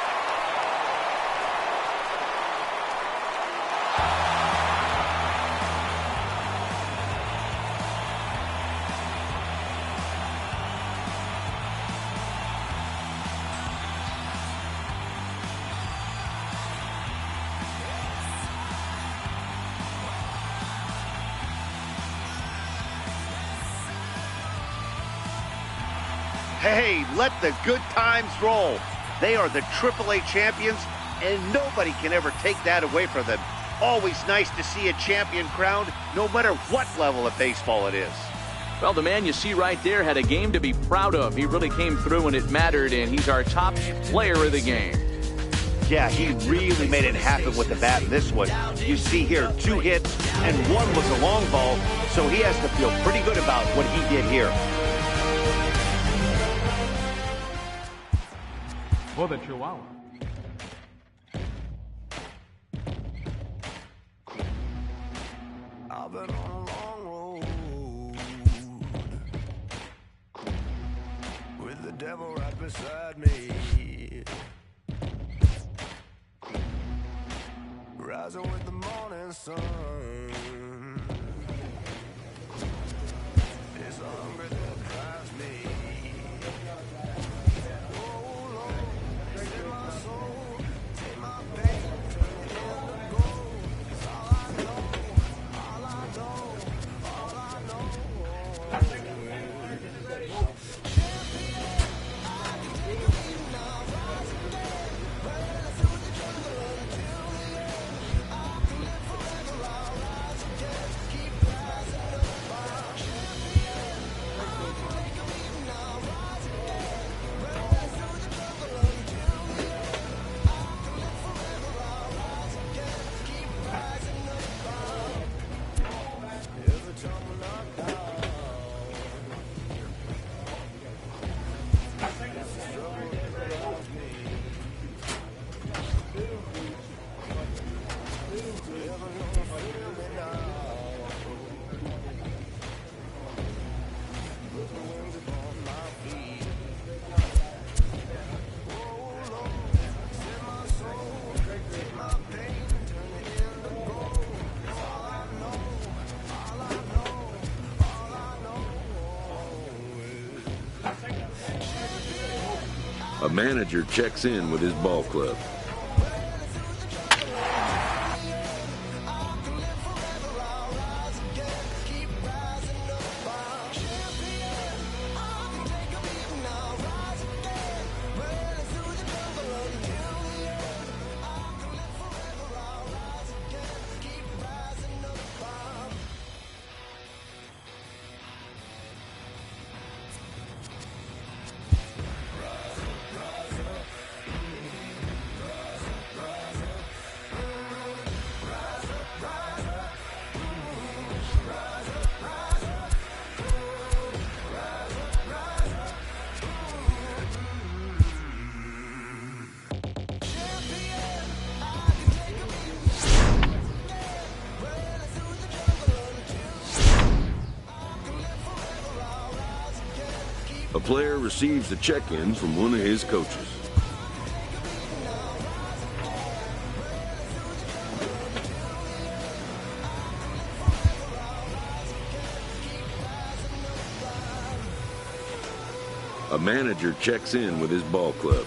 Hey, let the good times roll. They are the AAA champions, and nobody can ever take that away from them. Always nice to see a champion crowned, no matter what level of baseball it is. Well, the man you see right there had a game to be proud of. He really came through when it mattered, and he's our top player of the game. Yeah, he really made it happen with the bat in this one. You see here, 2 hits, and 1 was a long ball, so he has to feel pretty good about what he did here. For the Chihuahua. I've been on a long road with the devil right beside me, rising with the morning sun. It's a hunger that drives me. A manager checks in with his ball club. A player receives a check-in from one of his coaches. A manager checks in with his ball club.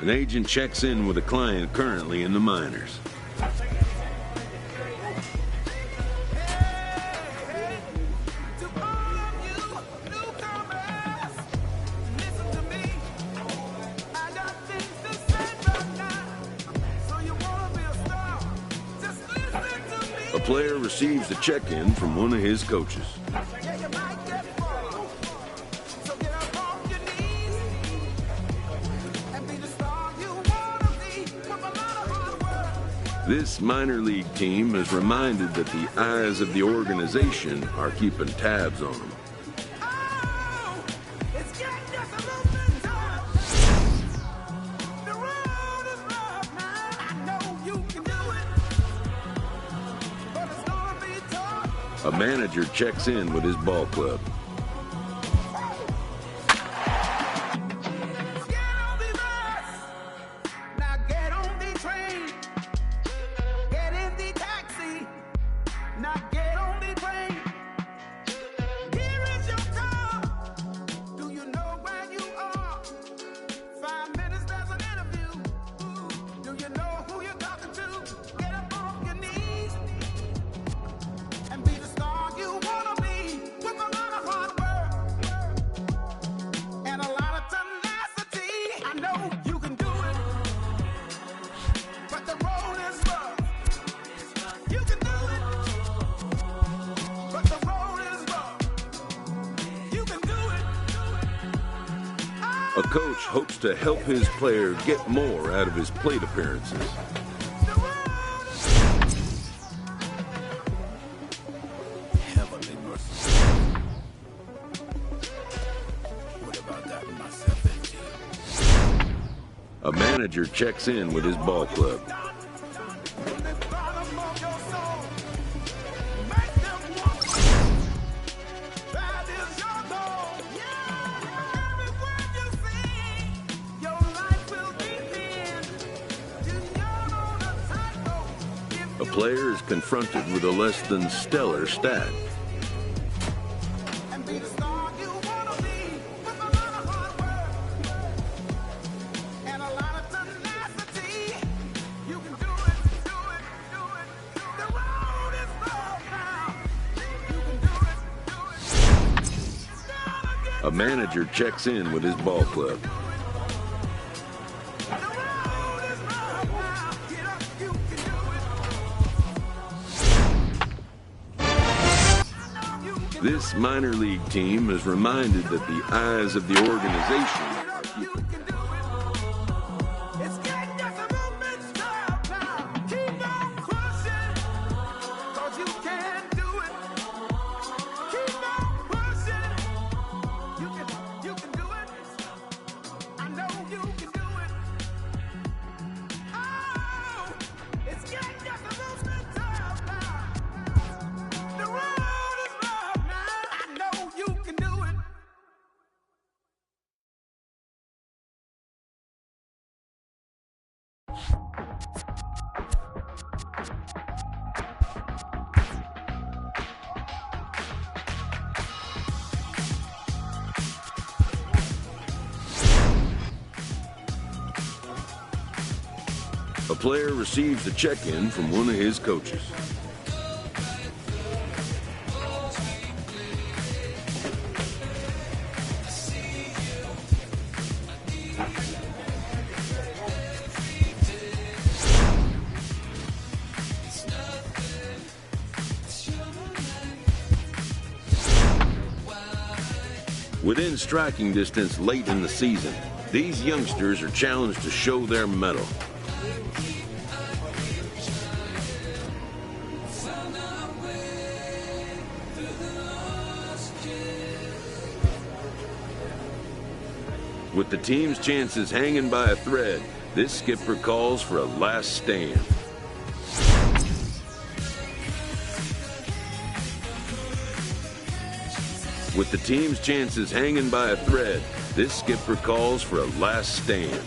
An agent checks in with a client currently in the minors. A player receives a check-in from one of his coaches. This minor league team is reminded that the eyes of the organization are keeping tabs on them. A manager checks in with his ball club. A coach hopes to help his player get more out of his plate appearances. A manager checks in with his ball club. A player is confronted with a less than stellar stat. A manager checks in with his ball club. This minor league team is reminded that the eyes of the organization are keeping A player receives a check-in from one of his coaches. Within striking distance late in the season, these youngsters are challenged to show their mettle. With the team's chances hanging by a thread, this skipper calls for a last stand. With the team's chances hanging by a thread, this skipper calls for a last stand.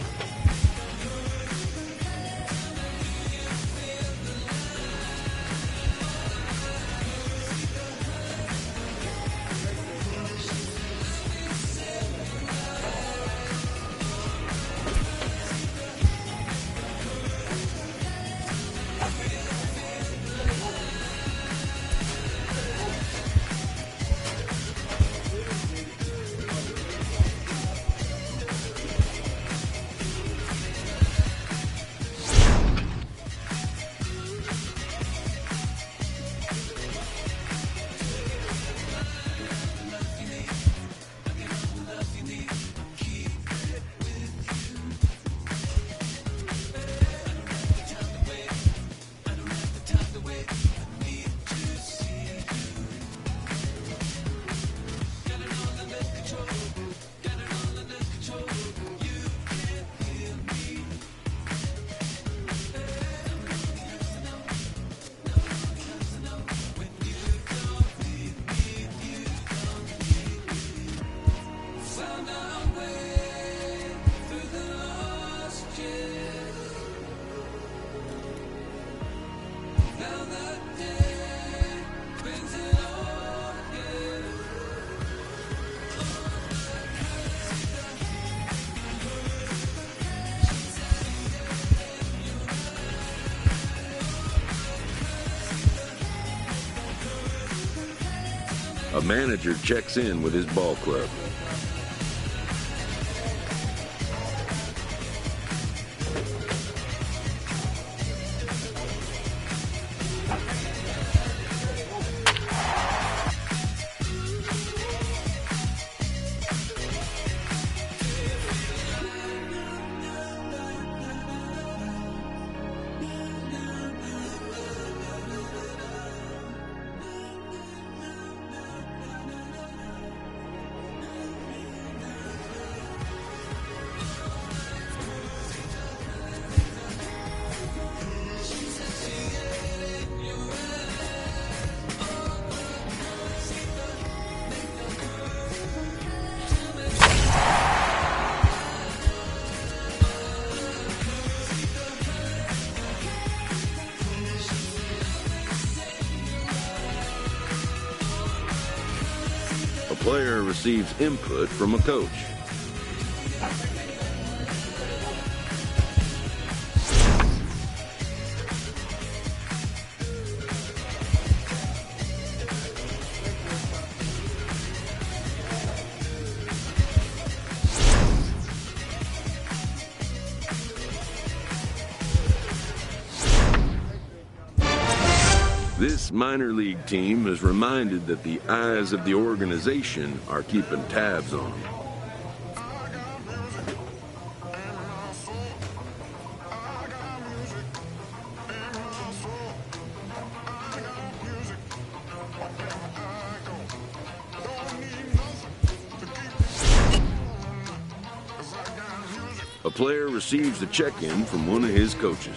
A manager checks in with his ball club. A player receives input from a coach. This minor league team is reminded that the eyes of the organization are keeping tabs on them. A player receives a check-in from one of his coaches.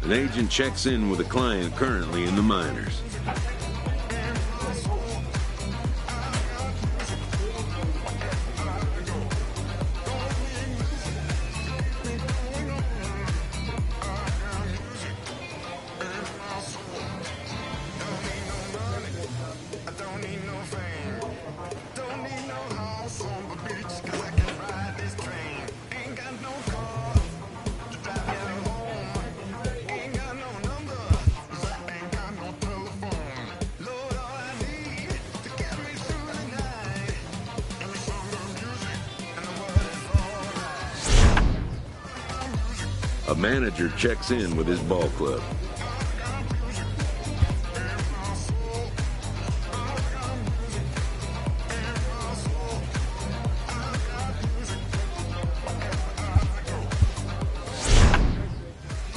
An agent checks in with a client currently in the minors. A manager checks in with his ball club.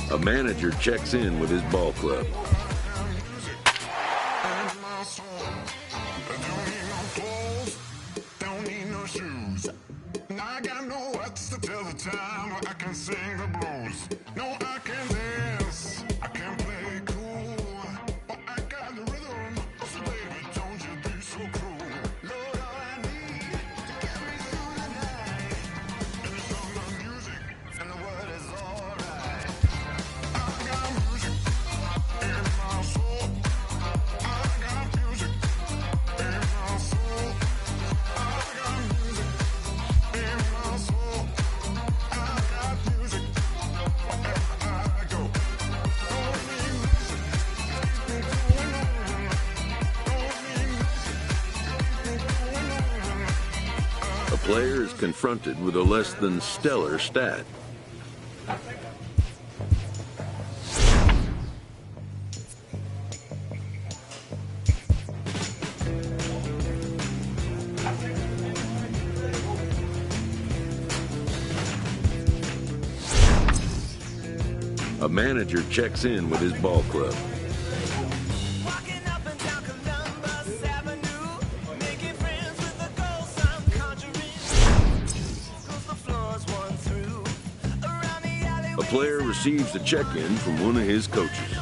A manager checks in with his ball club. I got no words to tell the time. I can sing the blues. No, I can dance. I can play cool. But I got the rhythm. So baby, don't you be so cruel. Lord, all I need to get me through the night. And the song of music, and the word is alright. I got music in my soul. I got music in my soul. I got music in my soul. I got music wherever I go. Don't need music going on. Don't need music going on. A player is confronted with a less than stellar stat. A manager checks in with his ball club. Walking up and down Columbus Avenue, making friends with the ghosts I'm conjuring. 'Cause the floor's worn through. Around the alley. A player receives a check-in from one of his coaches.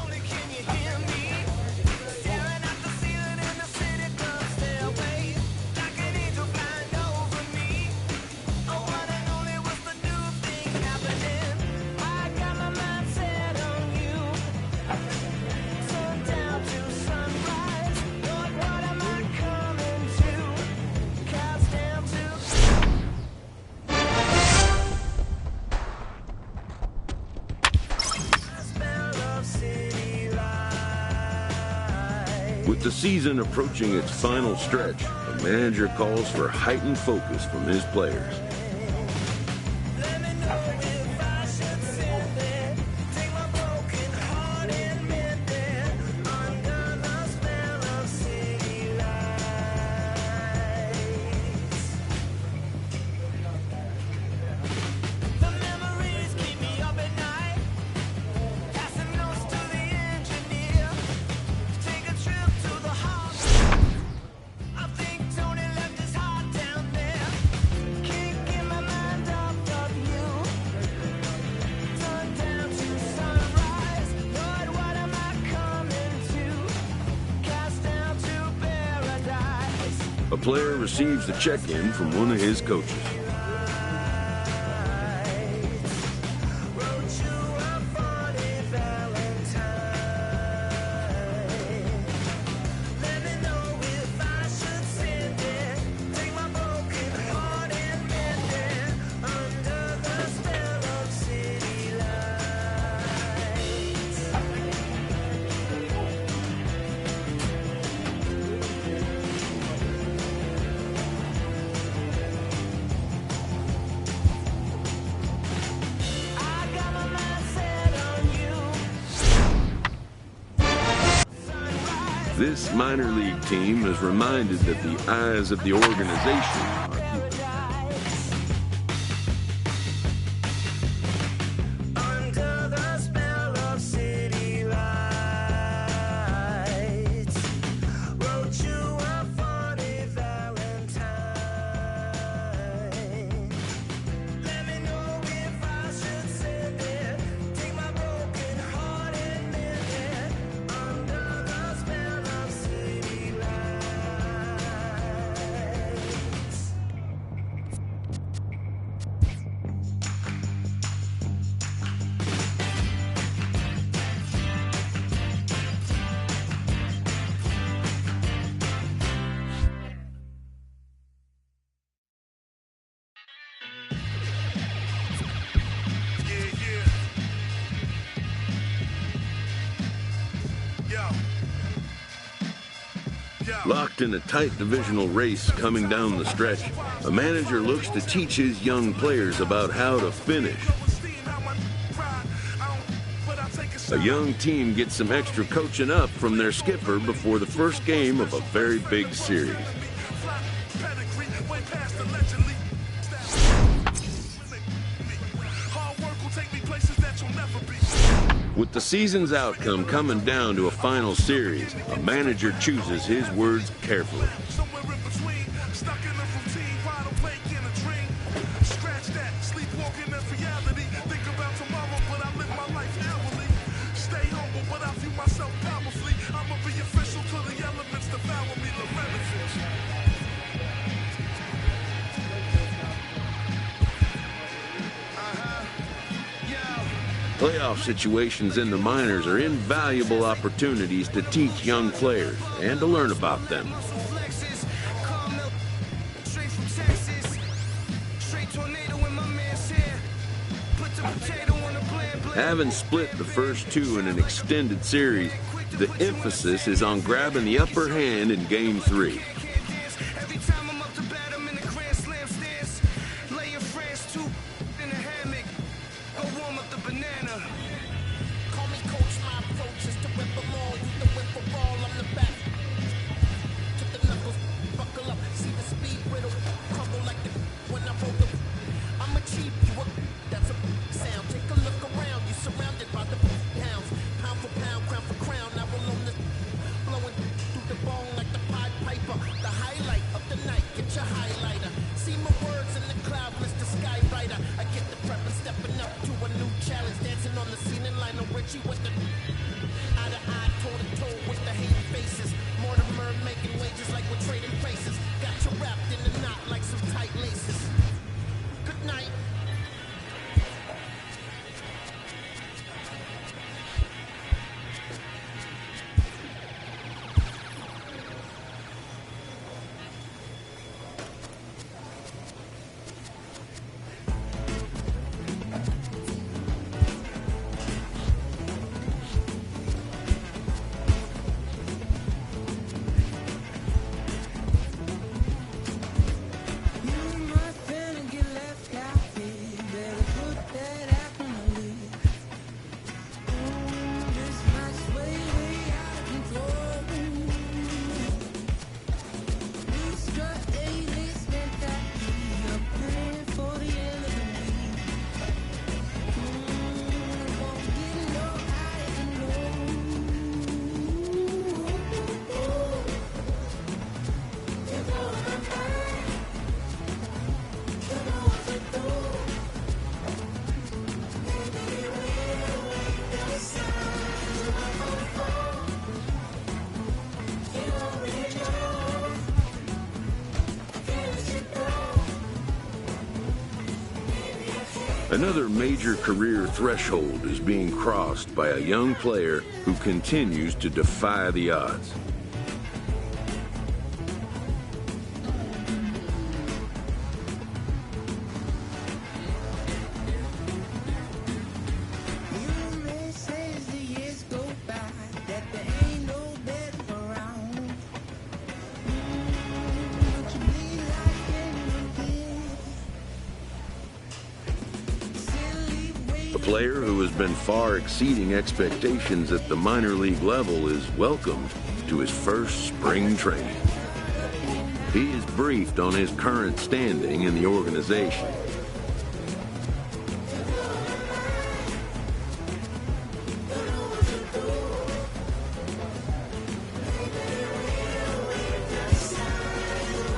With the season approaching its final stretch, a manager calls for heightened focus from his players. A player receives a check-in from one of his coaches. This minor league team is reminded that the eyes of the organization are Under the spell of city lights, wrote you a funny Valentine. Let me know if I should send it. Take my broken heart and mend it. Under the spell of city lights. locked in a tight divisional race coming down the stretch. A manager looks to teach his young players about how to finish. A young team gets some extra coaching up from their skipper before the first game of a very big series. With the season's outcome coming down to a final series, a manager chooses his words carefully. Playoff situations in the minors are invaluable opportunities to teach young players and to learn about them. Having split the first two in an extended series, the emphasis is on grabbing the upper hand in Game 3. Another major career threshold is being crossed by a young player who continues to defy the odds. A player who has been far exceeding expectations at the minor league level is welcomed to his first spring training. He is briefed on his current standing in the organization.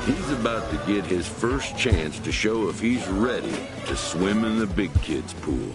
He's about to get his first chance to show if he's ready to swim in the big kids' pool.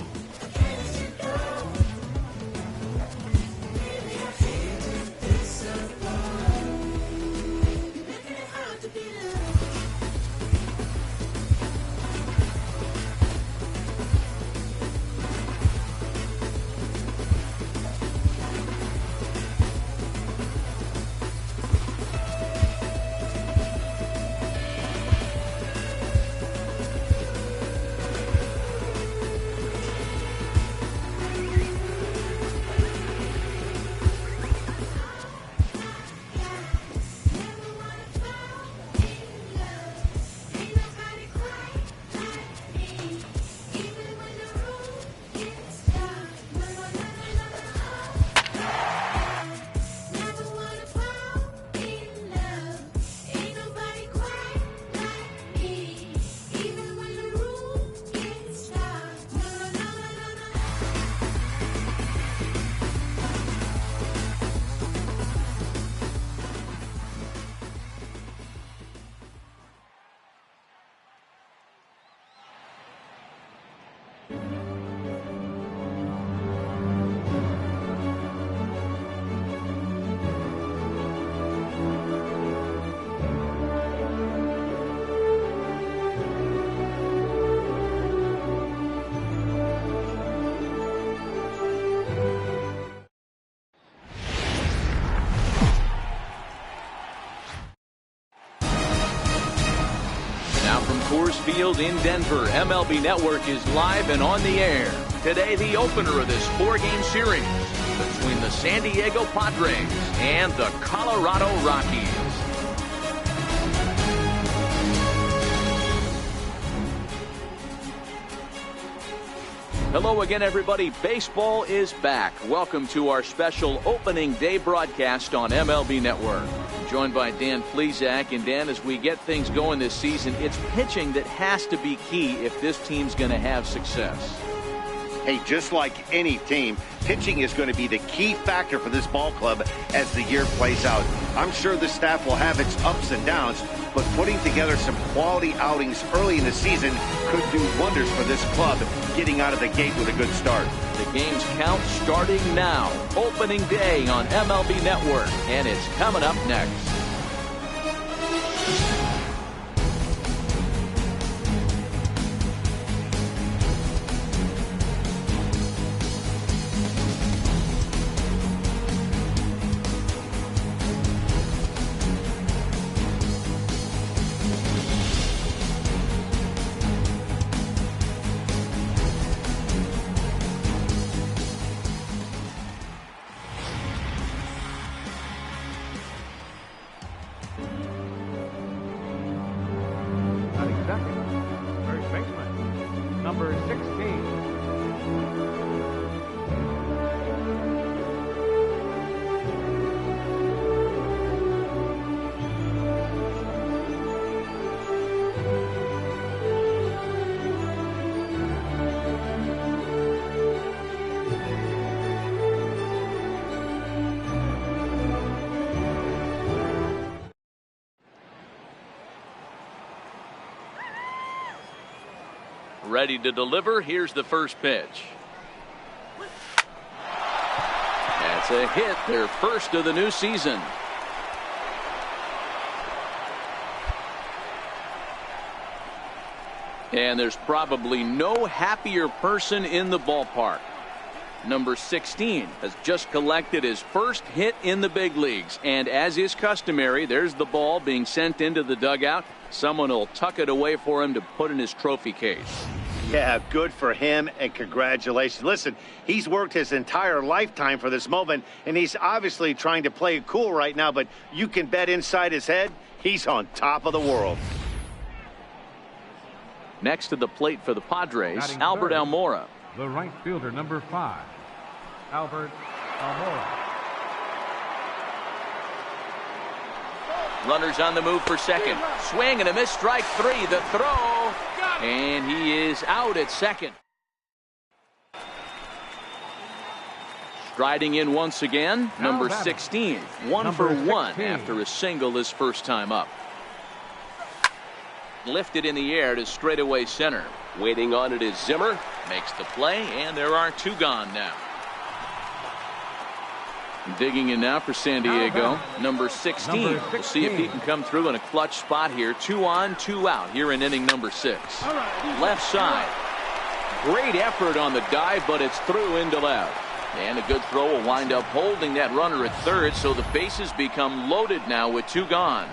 Coors Field in Denver. MLB Network is live and on the air. Today, the opener of this 4-game series between the San Diego Padres and the Colorado Rockies. Hello again, everybody. Baseball is back. Welcome to our special opening day broadcast on MLB Network. Joined by Dan Plesac. And Dan, as we get things going this season, it's pitching that has to be key if this team's going to have success. Hey, just like any team, pitching is going to be the key factor for this ball club as the year plays out. I'm sure the staff will have its ups and downs, but putting together some quality outings early in the season could do wonders for this club, getting out of the gate with a good start. The games count starting now. Opening day on MLB Network, and it's coming up next. Number 16. Ready to deliver. Here's the first pitch. That's a hit, their first of the new season. And there's probably no happier person in the ballpark. Number 16 has just collected his first hit in the big leagues. And as is customary, there's the ball being sent into the dugout. Someone will tuck it away for him to put in his trophy case. Yeah, good for him, and congratulations. Listen, he's worked his entire lifetime for this moment, and he's obviously trying to play it cool right now, but you can bet inside his head, he's on top of the world. Next to the plate for the Padres, Albert Almora. The right fielder, number 5, Albert Almora. Runners on the move for second. Swing and a miss, strike 3. The throw. And he is out at second. Striding in once again, number 16. 1 for 1 after a single his first time up. Lifted in the air to straightaway center. Waiting on it is Zimmer. Makes the play, and there are 2 gone now. Digging in now for San Diego, number 16. We'll see if he can come through in a clutch spot here. 2 on, 2 out here in inning number 6. Left side. Great effort on the dive, but it's through into left. And a good throw will wind up holding that runner at third, so the bases become loaded now with 2 gone.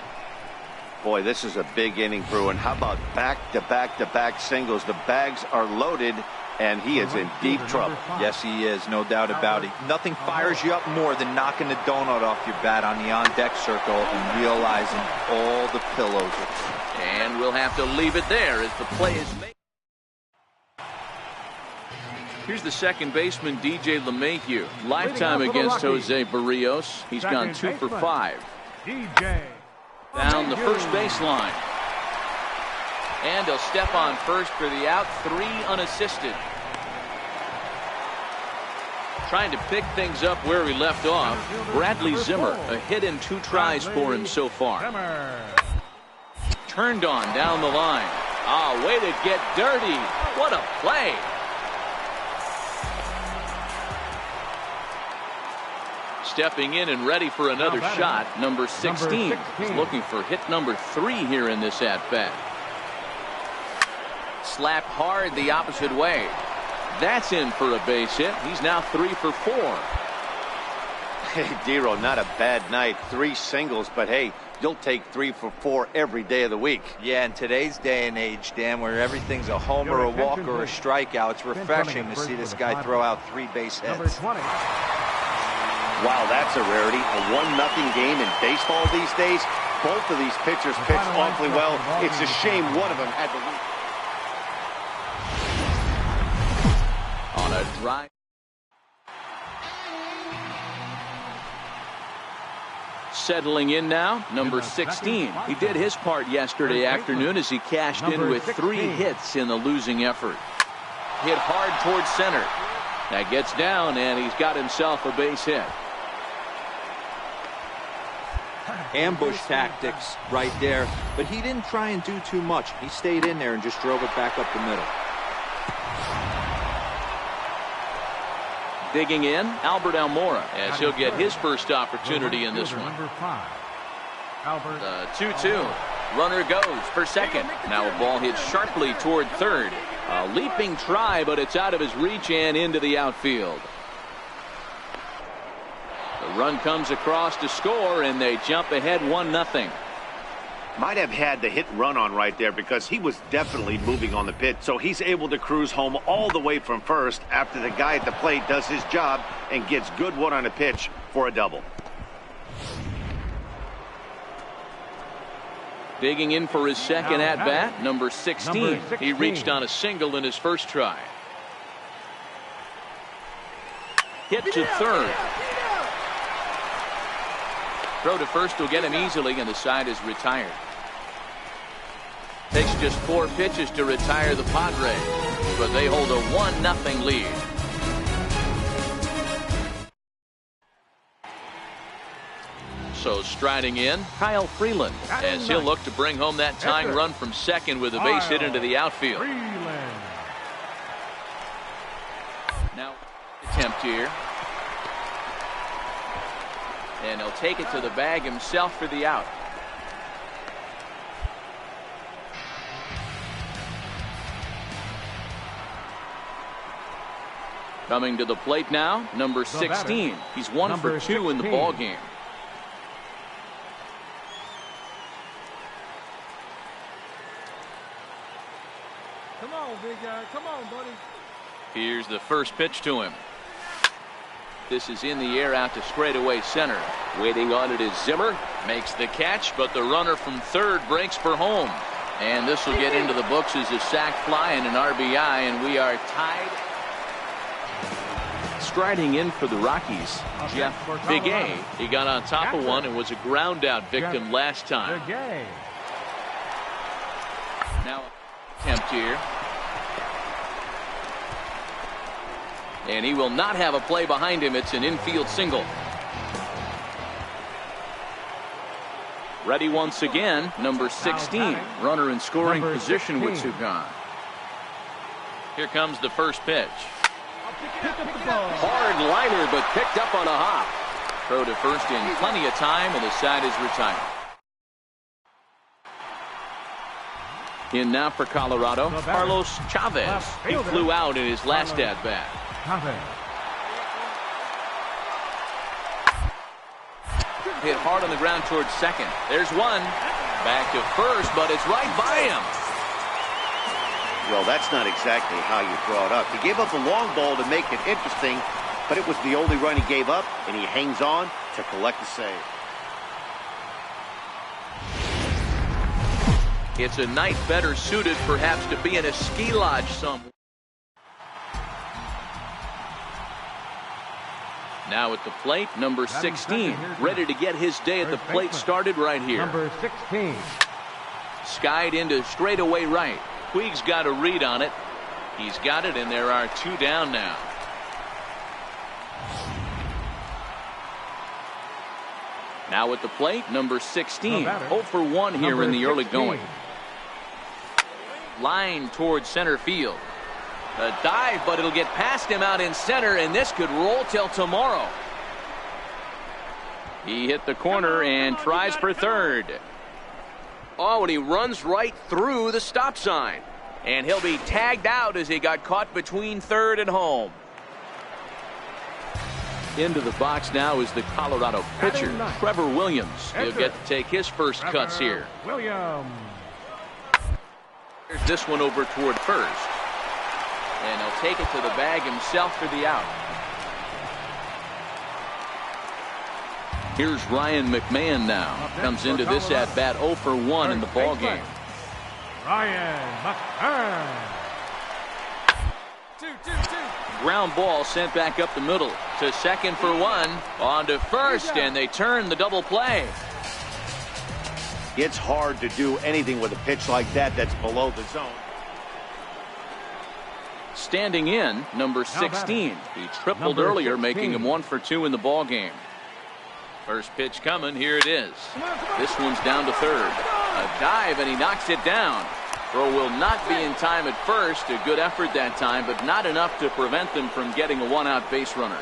Boy, this is a big inning, Bruin. How about back-to-back-to-back singles? The bags are loaded, and he is in deep trouble. Yes, he is, no doubt about it. Nothing fires you up more than knocking the donut off your bat on the on-deck circle and realizing all the pillows. And we'll have to leave it there as the play is made. Here's the second baseman, DJ LeMahieu. Lifetime against Jose Barrios. He's gone 2 for 5. DJ. Down the first baseline. And he'll step on first for the out. 3 unassisted. Trying to pick things up where he left off. Bradley Zimmer, a hit in 2 tries for him so far. Turned on down the line. Way to get dirty. What a play. Stepping in and ready for another shot, number 16. He's looking for hit number 3 here in this at-bat. Slapped hard the opposite way. That's in for a base hit. He's now 3 for 4. Hey, Dero, not a bad night. 3 singles, but hey, you'll take 3 for 4 every day of the week. Yeah, in today's day and age, Dan, where everything's a homer, a walk, or a strikeout, it's refreshing to see this guy throw out 3 base hits. Wow, that's a rarity. A 1-0 game in baseball these days. Both of these pitchers pitched awfully well. It's a shame one of them had to lose. On a drive. Settling in now, number 16. He did his part yesterday afternoon as he cashed in with 3 hits in the losing effort. Hit hard towards center. That gets down, and he's got himself a base hit. Ambush tactics right there, but he didn't try and do too much. He stayed in there and just drove it back up the middle. Digging in, Albert Almora, as he'll get his first opportunity in this one. The 2-2. Runner goes for second. Now a ball hit sharply toward third. A leaping try, but it's out of his reach and into the outfield. The run comes across to score, and they jump ahead 1-0. Might have had the hit run on right there because he was definitely moving on the pitch. So he's able to cruise home all the way from first after the guy at the plate does his job and gets good one on a pitch for a double. Digging in for his second at-bat, number 16. He reached on a single in his first try. Hit to third. Throw to first will get him easily, and the side is retired. Takes just 4 pitches to retire the Padres, but they hold a 1-0 lead. So striding in, Kyle Freeland, as he'll look to bring home that tying run from second with a base hit into the outfield. Now attempt here. And he'll take it to the bag himself for the out. Coming to the plate now, number 16. He's 1 for 2 in the ball game. Come on, big guy. Come on, buddy. Here's the first pitch to him. This is in the air out to straightaway center. Waiting on it is Zimmer. Makes the catch, but the runner from third breaks for home. And this will get into the books as a sac fly and an RBI, and we are tied. Striding in for the Rockies, Jeff Big A. He got on top of one and was a ground out victim last time. Now attempt here. And he will not have a play behind him. It's an infield single. Ready once again, number 16. Runner in scoring position with Sugan. Here comes the first pitch. Hard liner, but picked up on a hop. Throw to first in plenty of time, and the side is retired. In now for Colorado, Carlos Chavez. He flew out in his last at-bat. Hit hard on the ground towards second. There's one. Back to first, but it's right by him. Well, that's not exactly how you draw it up. He gave up a long ball to make it interesting, but it was the only run he gave up, and he hangs on to collect the save. It's a night better suited perhaps to be in a ski lodge somewhere. Now at the plate, number 16, ready to get his day at the plate started right here. Number 16. Skied into straightaway right. Puig's got a read on it. He's got it, and there are 2 down now. Now at the plate, number 16. 0 for 1 here in the early going. Line towards center field. A dive, but it'll get past him out in center, and this could roll till tomorrow. He hit the corner and tries for third. Oh, and he runs right through the stop sign. And he'll be tagged out as he got caught between third and home. Into the box now is the Colorado pitcher, Trevor Williams. He'll get to take his first cuts here. Williams. Here's this one over toward first. And he'll take it to the bag himself for the out. Here's Ryan McMahon now. Comes into this at bat 0 for 1 in the ball game. Ryan McMahon. Ground ball sent back up the middle to second for 1. On to first, and they turn the double play. It's hard to do anything with a pitch like that that's below the zone. Standing in, number 16. He tripled earlier, making him 1 for 2 in the ball game. First pitch coming. Here it is. This one's down to third. A dive, and he knocks it down. Throw will not be in time at first. A good effort that time, but not enough to prevent them from getting a one-out base runner.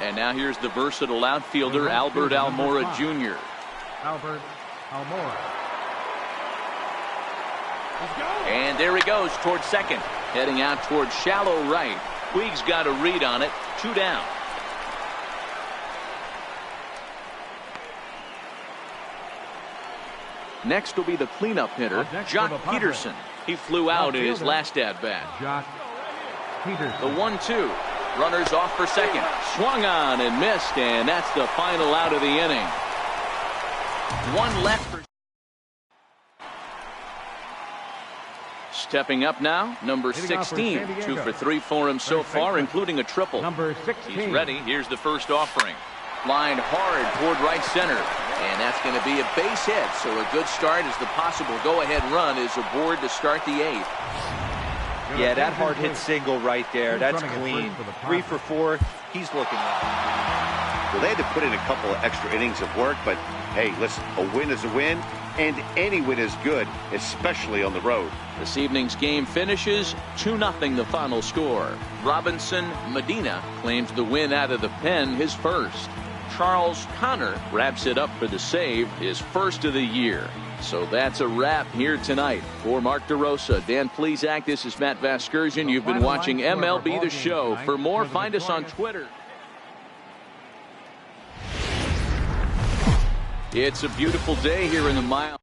And now here's the versatile outfielder, Albert Almora Jr. Albert Almora. And there he goes towards second. Heading out towards shallow right. Puig's got a read on it. 2 down. Next will be the cleanup hitter, Jock Peterson. He flew out in his last at-bat. Jock Peterson. The 1-2. Runners off for second. Swung on and missed, and that's the final out of the inning. One left for... Stepping up now, number 16. 2 for 3 for him so far, including a triple. Number 16. He's ready. Here's the first offering. Lined hard toward right center. And that's going to be a base hit. So a good start as the possible go-ahead run is aboard to start the 8th. Yeah, that hard hit single right there. That's clean. 3 for 4. He's looking up. Well, they had to put in a couple of extra innings of work, but hey, listen, a win is a win, and any win is good, especially on the road. This evening's game finishes 2-0 the final score. Robinson Medina claims the win out of the pen, his first. Charles Connor wraps it up for the save, his first of the year. So that's a wrap here tonight. For Mark DeRosa, Dan Plesac, this is Matt Vasgersian. You've been watching MLB The Show. For more, find us on Twitter. It's a beautiful day here in the mile.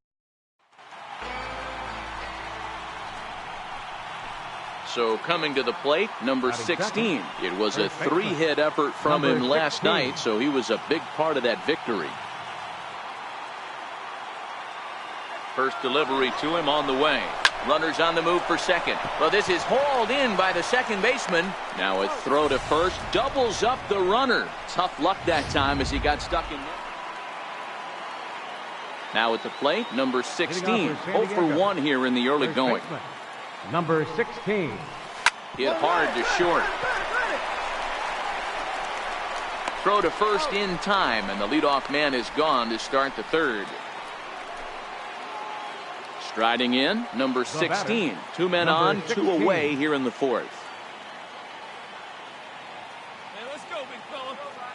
So coming to the plate, number 16. It was a 3-hit effort from him last night, so he was a big part of that victory. First delivery to him on the way. Runners on the move for second. Well, this is hauled in by the second baseman. Now a throw to first doubles up the runner. Tough luck that time as he got stuck in. Now at the plate, number 16. 0 for 1 here in the early going. Number 16. Hit hard to short. Throw to first in time, and the leadoff man is gone to start the third. Striding in, number 16. 2 men on, 2 away here in the 4th.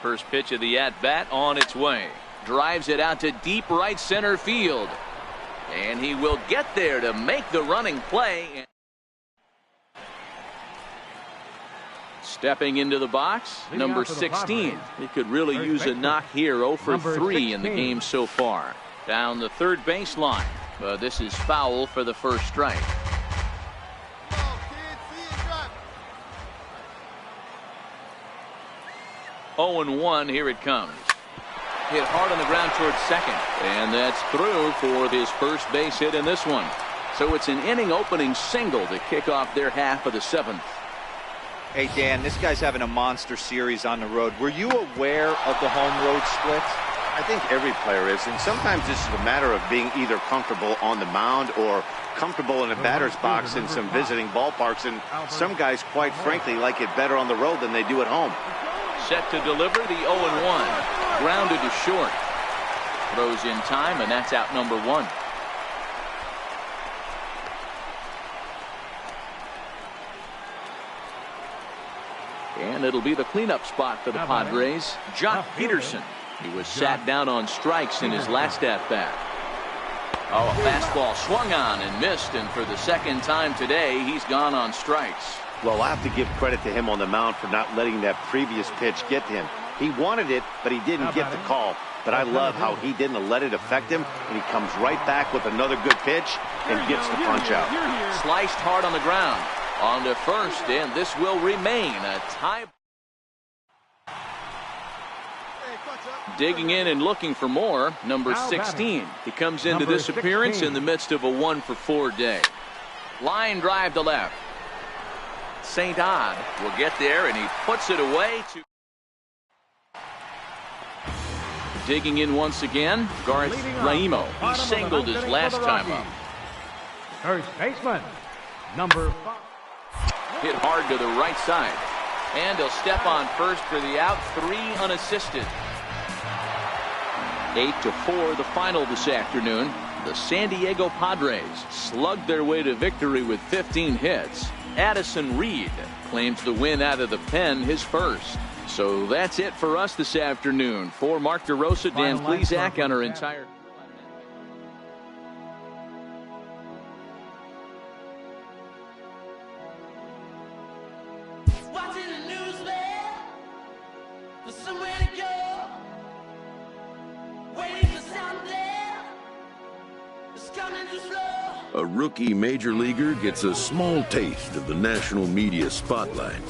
First pitch of the at-bat on its way. Drives it out to deep right center field. And he will get there to make the running play. Stepping into the box, number 16. He could really use a knock here. 0 for 3 in the game so far. Down the third baseline. But this is foul for the first strike. 0-1, here it comes. Hit hard on the ground towards second. And that's through for his first base hit in this one. So it's an inning opening single to kick off their half of the 7th. Hey, Dan, this guy's having a monster series on the road. Were you aware of the home-road splits? I think every player is, and sometimes this is a matter of being either comfortable on the mound or comfortable in a batter's box in some visiting ballparks, and some guys, quite frankly, like it better on the road than they do at home. Set to deliver the 0-1. Grounded to short. Throws in time, and that's out number 1. And it'll be the cleanup spot for the Padres. Jock Peterson. He was sat down on strikes in his last at-bat. Oh, a fastball swung on and missed, and for the second time today, he's gone on strikes. Well, I have to give credit to him on the mound for not letting that previous pitch get to him. He wanted it, but he didn't get the call. But I love how he didn't let it affect him, and he comes right back with another good pitch and gets the punch out. Sliced hard on the ground. On to first, and this will remain a tie. Digging in and looking for more, number 16. He comes into this appearance in the midst of a 1-for-4 day. Line drive to left. St. Odd will get there, and he puts it away. Digging in once again, Garth Raimo. He singled his last time up. First baseman, number 5. Hit hard to the right side. And he'll step on first for the out, 3 unassisted. 8-4 the final this afternoon. The San Diego Padres slugged their way to victory with 15 hits. Addison Reed claims the win out of the pen, his first. So that's it for us this afternoon. For Mark DeRosa, Dan Plesac on our entire... Watching the news, man. There's somewhere to go. Waiting for something. It's coming too slow. A rookie major leaguer gets a small taste of the national media spotlight.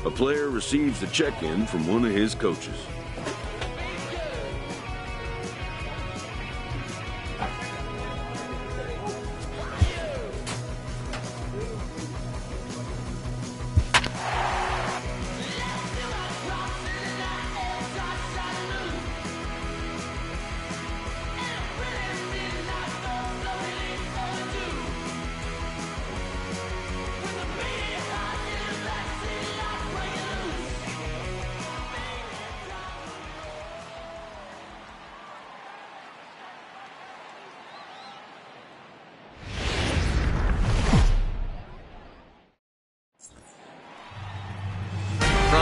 A player receives a check-in from one of his coaches.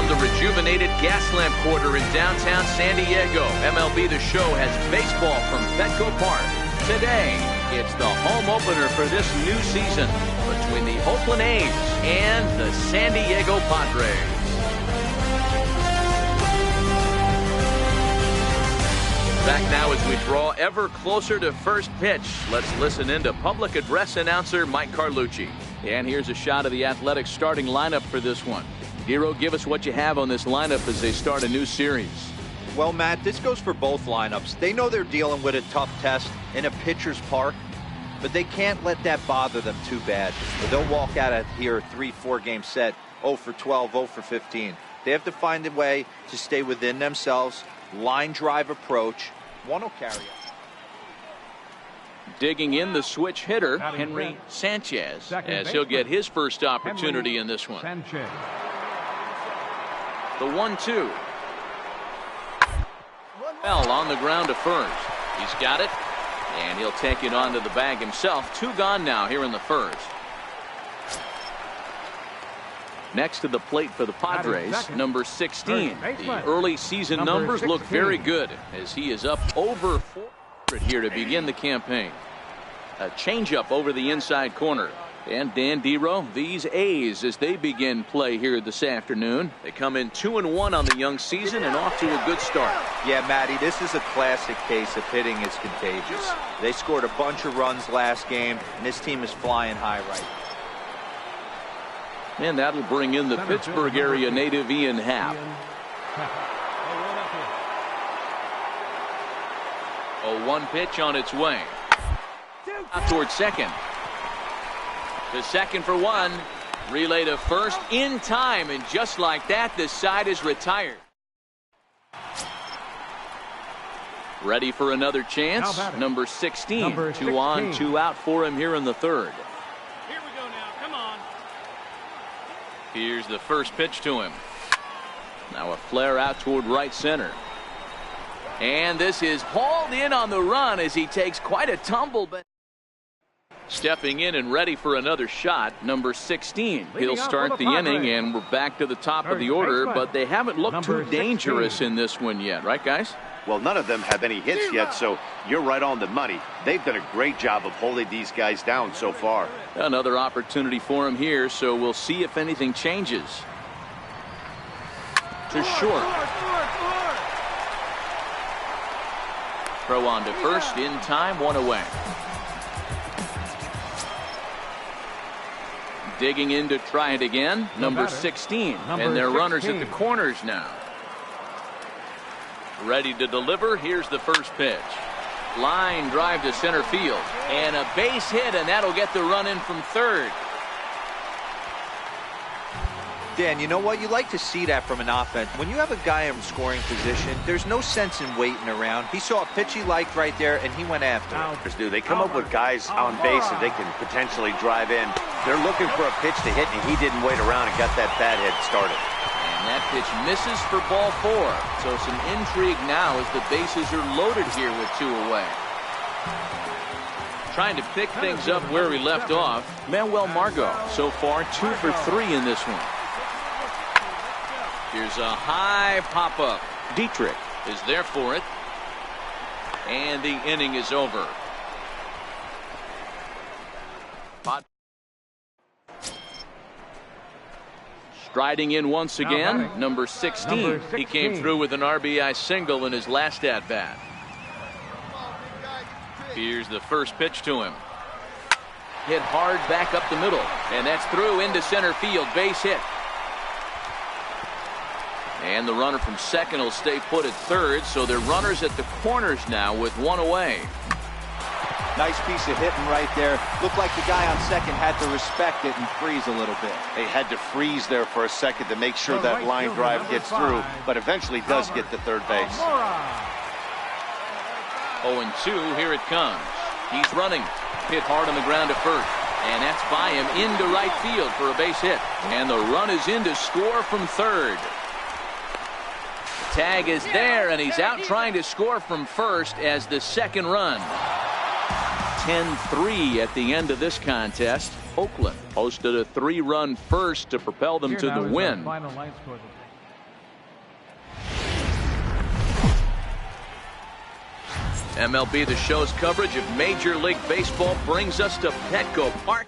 The rejuvenated Gaslamp Quarter in downtown San Diego, MLB The Show has baseball from Petco Park. Today, it's the home opener for this new season between the Oakland A's and the San Diego Padres. Back now as we draw ever closer to first pitch. Let's listen in to public address announcer Mike Carlucci. And here's a shot of the Athletics starting lineup for this one. Hero, give us what you have on this lineup as they start a new series. Well, Matt, this goes for both lineups. They know they're dealing with a tough test in a pitcher's park, but they can't let that bother them too bad. They'll walk out of here a 3-4 game set, 0 for 12, 0 for 15. They have to find a way to stay within themselves, line drive approach. One will carry it. Digging in the switch hitter, Henry Sanchez, as he'll get his first opportunity in this one. The 1-2. Well, on the ground to first. He's got it, and he'll take it onto the bag himself. 2 gone now here in the first. Next to the plate for the Padres, number 16. The early season numbers look very good as he is up over 400 here to begin the campaign. A changeup over the inside corner. And Dan Dero, these A's as they begin play here this afternoon. They come in 2-1 on the young season and off to a good start. Yeah, Matty, this is a classic case of hitting is contagious. They scored a bunch of runs last game, and this team is flying high right now. And that'll bring in the Pittsburgh area native Ian Happ. A 1 pitch on its way. Out towards second. To second for 1. Relay to first in time, and just like that, the side is retired. Ready for another chance. Number 16. 2 on, 2 out for him here in the third. Here we go now. Come on. Here's the first pitch to him. Now a flare out toward right center. And this is hauled in on the run as he takes quite a tumble, but stepping in and ready for another shot, number 16. He'll start the inning, and we're back to the top of the order, but they haven't looked too dangerous in this one yet, right, guys? Well, none of them have any hits yet, so you're right on the money. They've done a great job of holding these guys down so far. Another opportunity for him here, so we'll see if anything changes. To short. Throw on to first, in time, 1 away. Digging in to try it again, number 16. And their runners at the corners now. Ready to deliver. Here's the first pitch. Line drive to center field. And a base hit, and that'll get the run in from third. Dan, you know what? You like to see that from an offense. When you have a guy in scoring position, there's no sense in waiting around. He saw a pitch he liked right there, and he went after it. They come up with guys on base that they can potentially drive in. They're looking for a pitch to hit, and he didn't wait around and got that bat hit started. And that pitch misses for ball 4. So some intrigue now as the bases are loaded here with 2 away. Trying to pick things up where we left off, Manuel Margot. So far, 2 for 3 in this one. Here's a high pop-up. Dietrich is there for it. And the inning is over. Striding in once again, number 16. He came through with an RBI single in his last at-bat. Here's the first pitch to him. Hit hard back up the middle. And that's through into center field. Base hit. And the runner from second will stay put at third, so they're runners at the corners now with 1 away. Nice piece of hitting right there. Looked like the guy on second had to respect it and freeze a little bit. They had to freeze there for a second to make sure that line drive gets through, but eventually does get to third base. 0-2, here it comes. He's running. Hit hard on the ground to first. And that's by him into right field for a base hit. And the run is in to score from third. Tag is there, and he's out trying to score from first as the second run. 10-3 at the end of this contest. Oakland posted a 3-run first to propel them to the win. MLB The Show's coverage of Major League Baseball brings us to Petco Park.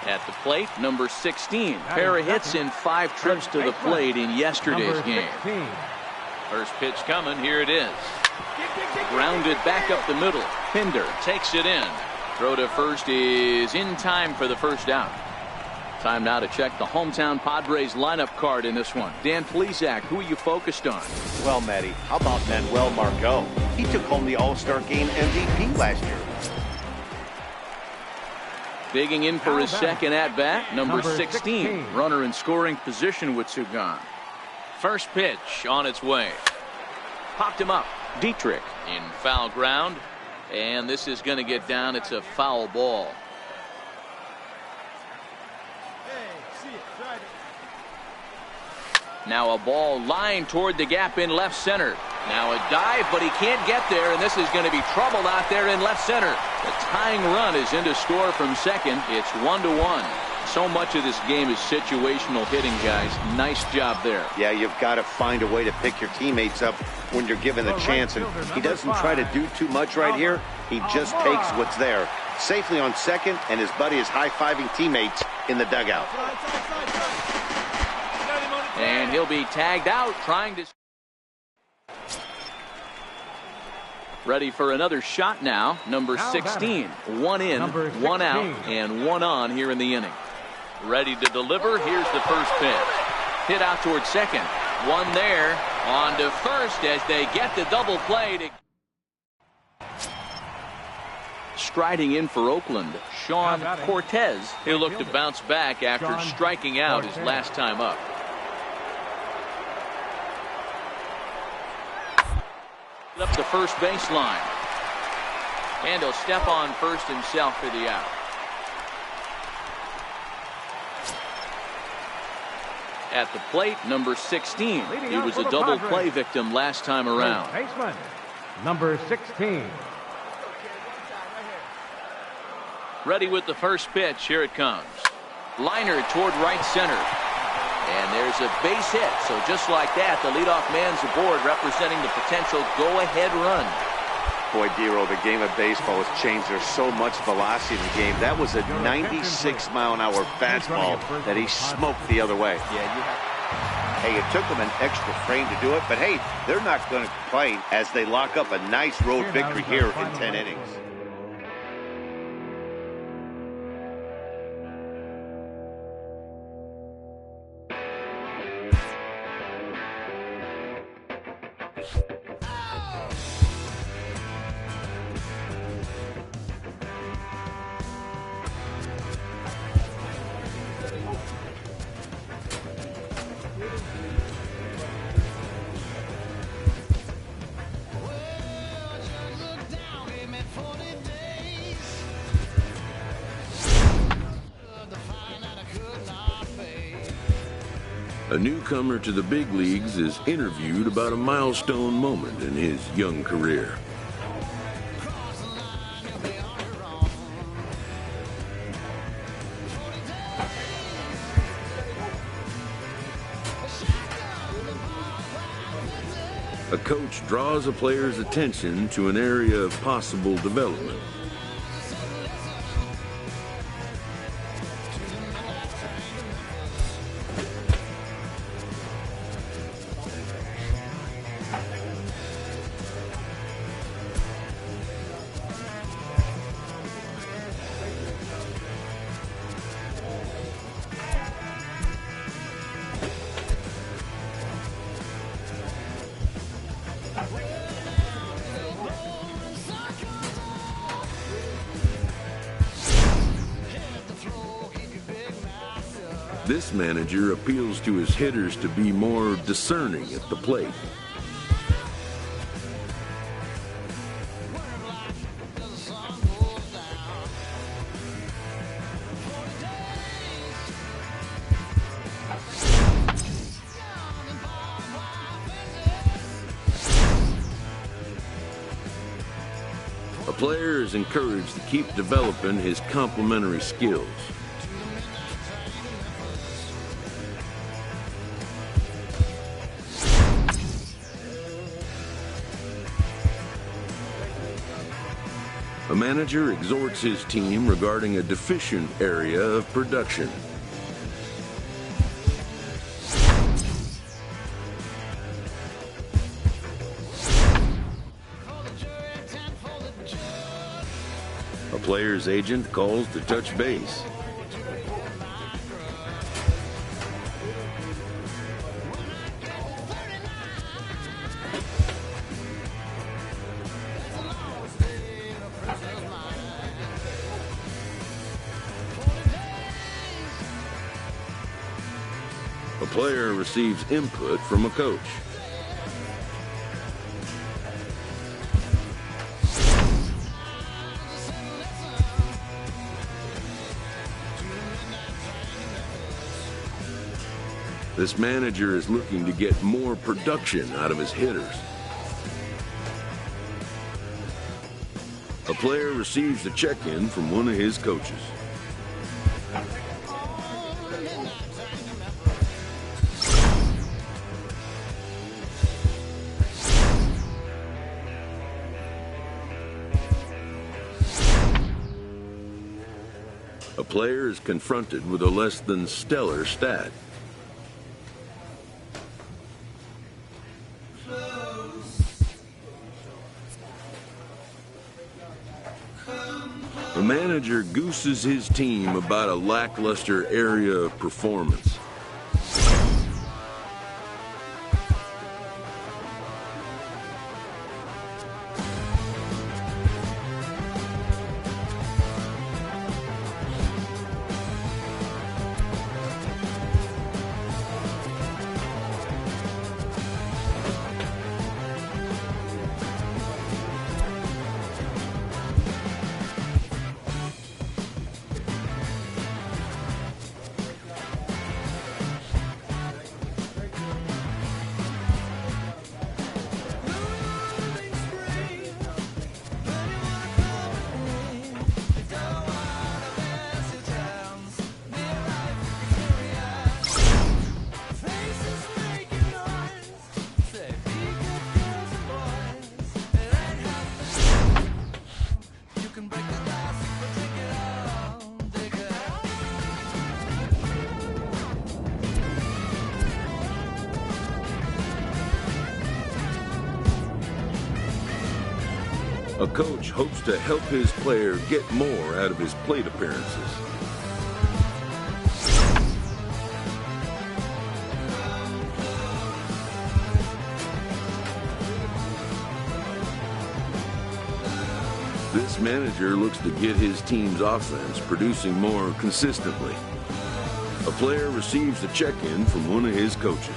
At the plate, number 16. Pair of hits in 5 trips to the plate in yesterday's game. First pitch coming. Here it is. Grounded back up the middle. Pinder takes it in. Throw to first is in time for the first down. Time now to check the hometown Padres lineup card in this one. Dan Plesac, who are you focused on? Well, Matty, how about Manuel Margot? He took home the All-Star Game MVP last year. Digging in for his second at-bat, number 16. Runner in scoring position with Sugan. First pitch on its way. Popped him up. Dietrich in foul ground. And this is going to get down. It's a foul ball. Now a ball lined toward the gap in left center. Now a dive, but he can't get there, and this is going to be trouble out there in left center. The tying run is in to score from second. It's 1-1. So much of this game is situational hitting, guys. Nice job there. Yeah, you've got to find a way to pick your teammates up when you're given the chance, and he doesn't try to do too much right here. He just takes what's there. Safely on second, and his buddy is high-fiving teammates in the dugout. And he'll be tagged out trying to... Ready for another shot now. Number 16. One in, one out, and one on here in the inning. Ready to deliver. Here's the first pitch. Hit out towards second. One there. On to first as they get the double play. Striding in for Oakland, Sean Cortez. He'll look to bounce back after striking out his last time up. Up the first baseline. And he'll step on first himself for the out. At the plate, number 16. He was a double play victim last time around. Baseman, number 16. Ready with the first pitch. Here it comes. Liner toward right center. And there's a base hit. So just like that, the leadoff man's aboard, representing the potential go-ahead run. Boy, Dero, the game of baseball has changed. There's so much velocity in the game. That was a 96-mile-an-hour fastball that he smoked the other way. Hey, it took them an extra frame to do it, but hey, they're not going to complain as they lock up a nice road victory here in 10 innings. A newcomer to the big leagues is interviewed about a milestone moment in his young career. A coach draws a player's attention to an area of possible development. This manager appeals to his hitters to be more discerning at the plate. A player is encouraged to keep developing his complementary skills. A manager exhorts his team regarding a deficient area of production. A player's agent calls to touch base. A player receives input from a coach. This manager is looking to get more production out of his hitters. A player receives a check-in from one of his coaches. A player is confronted with a less than stellar stat. The manager gooses his team about a lackluster area of performance. A coach hopes to help his player get more out of his plate appearances. This manager looks to get his team's offense producing more consistently. A player receives a check-in from one of his coaches.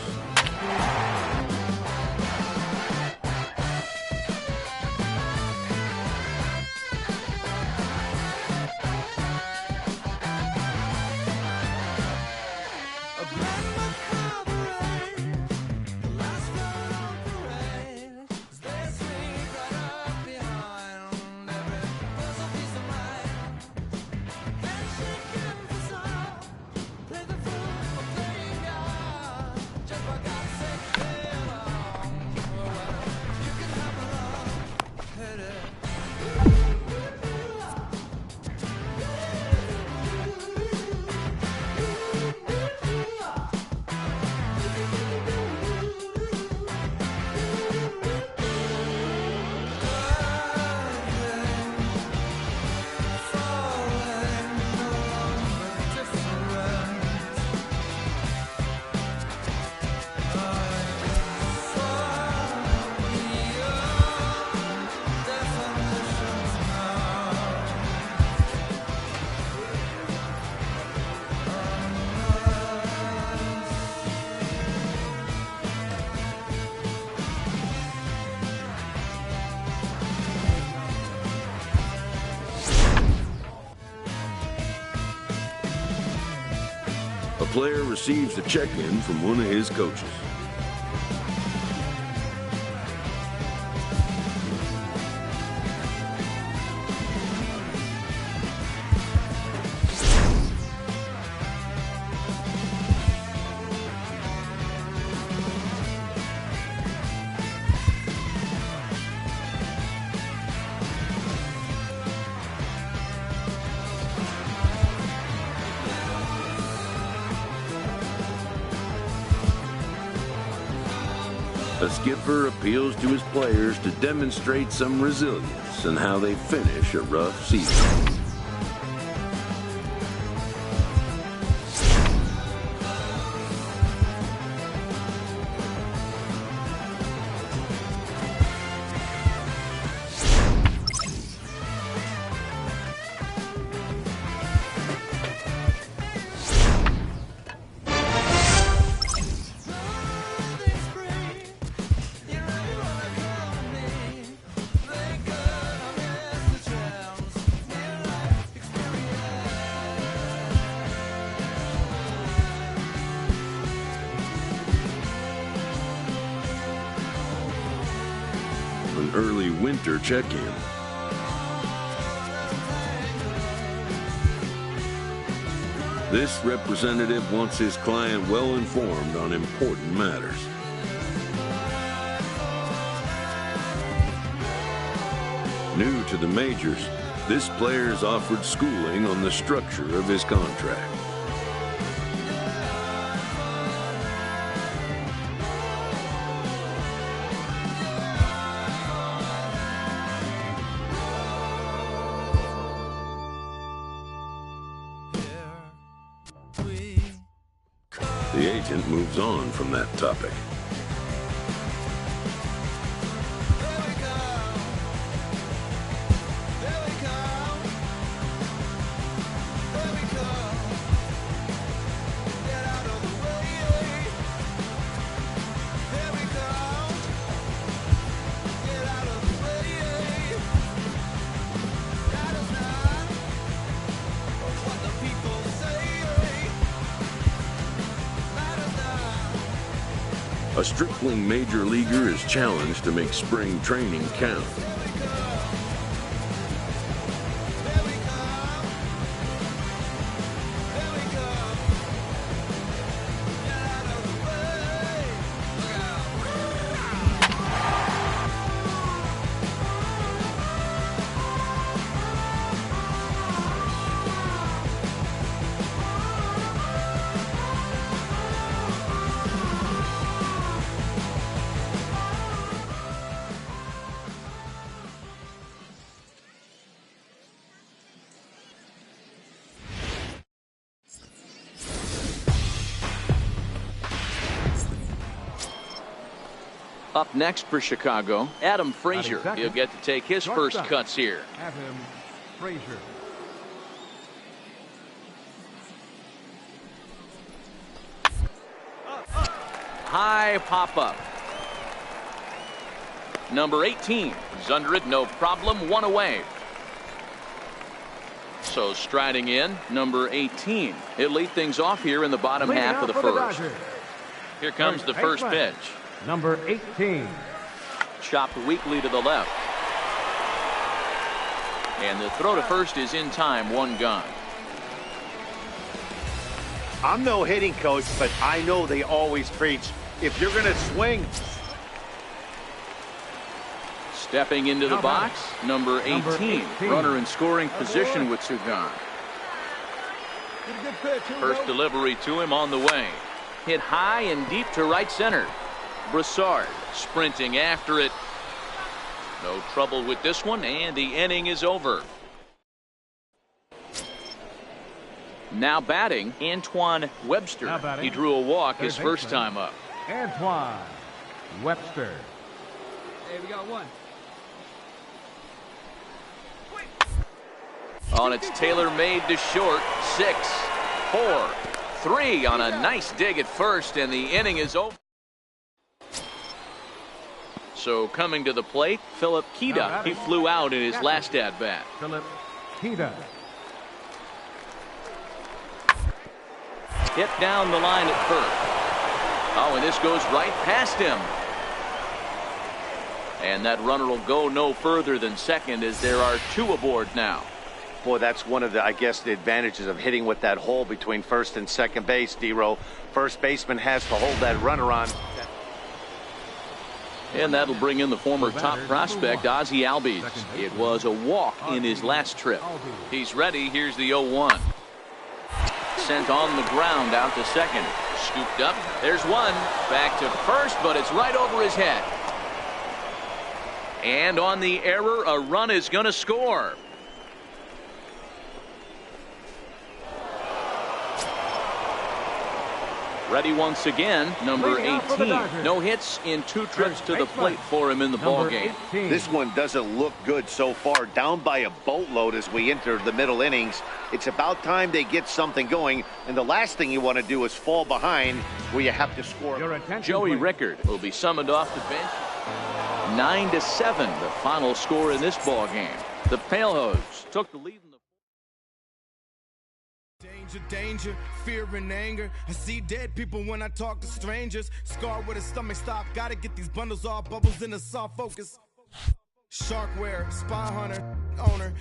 A player receives a check-in from one of his coaches. A skipper appeals to his players to demonstrate some resilience in how they finish a rough season. of an early winter check-in. This representative wants his client well informed on important matters. New to the majors, this player is offered schooling on the structure of his contract. The agent moves on from that topic. A stripling major leaguer is challenged to make spring training count. Up next for Chicago, Adam Frazier. He'll get to take his first cuts here. Adam Frazier. High pop-up. Number 18 is under it, no problem, one away. So striding in, number 18. He'll lead things off here in the bottom half of the first. Here comes the first pitch. Number 18. Chopped weakly to the left. And the throw to first is in time, one gone. I'm no hitting coach, but I know they always preach, if you're going to swing. Stepping into the box, number 18. Runner in scoring position with Sugan. First delivery to him on the way. Hit high and deep to right center. Broussard sprinting after it. No trouble with this one, and the inning is over. Now batting, Antoine Webster. He drew a walk his first time up. Antoine Webster. Hey, we got one. On its tailor-made to short. 6, 4, 3 on a nice dig at first, and the inning is over. So coming to the plate, Philip Kida. He flew out in his last at-bat. Philip Kida. Hit down the line at first. Oh, and this goes right past him. And that runner will go no further than second as there are 2 aboard now. Boy, that's one of the, I guess, the advantages of hitting with that hole between first and second base, D-Row. First baseman has to hold that runner on. And that'll bring in the former top prospect, Ozzie Albies. It was a walk in his last trip. He's ready. Here's the 0-1. Sent on the ground out to second. Scooped up. There's one. Back to first, but it's right over his head. And on the error, a run is going to score. Ready once again, number 18. No hits in 2 trips to the plate for him in the ballgame. This one doesn't look good so far. Down by a boatload as we enter the middle innings. It's about time they get something going, and the last thing you want to do is fall behind where you have to score. Joey Rickard will be summoned off the bench. 9-7, the final score in this ballgame. The Palehose took the lead in the Danger, danger, fear and anger. I see dead people when I talk to strangers. Scarred with a stomach stop. Gotta get these bundles off. Bubbles in the soft focus. Sharkware, spy hunter, owner.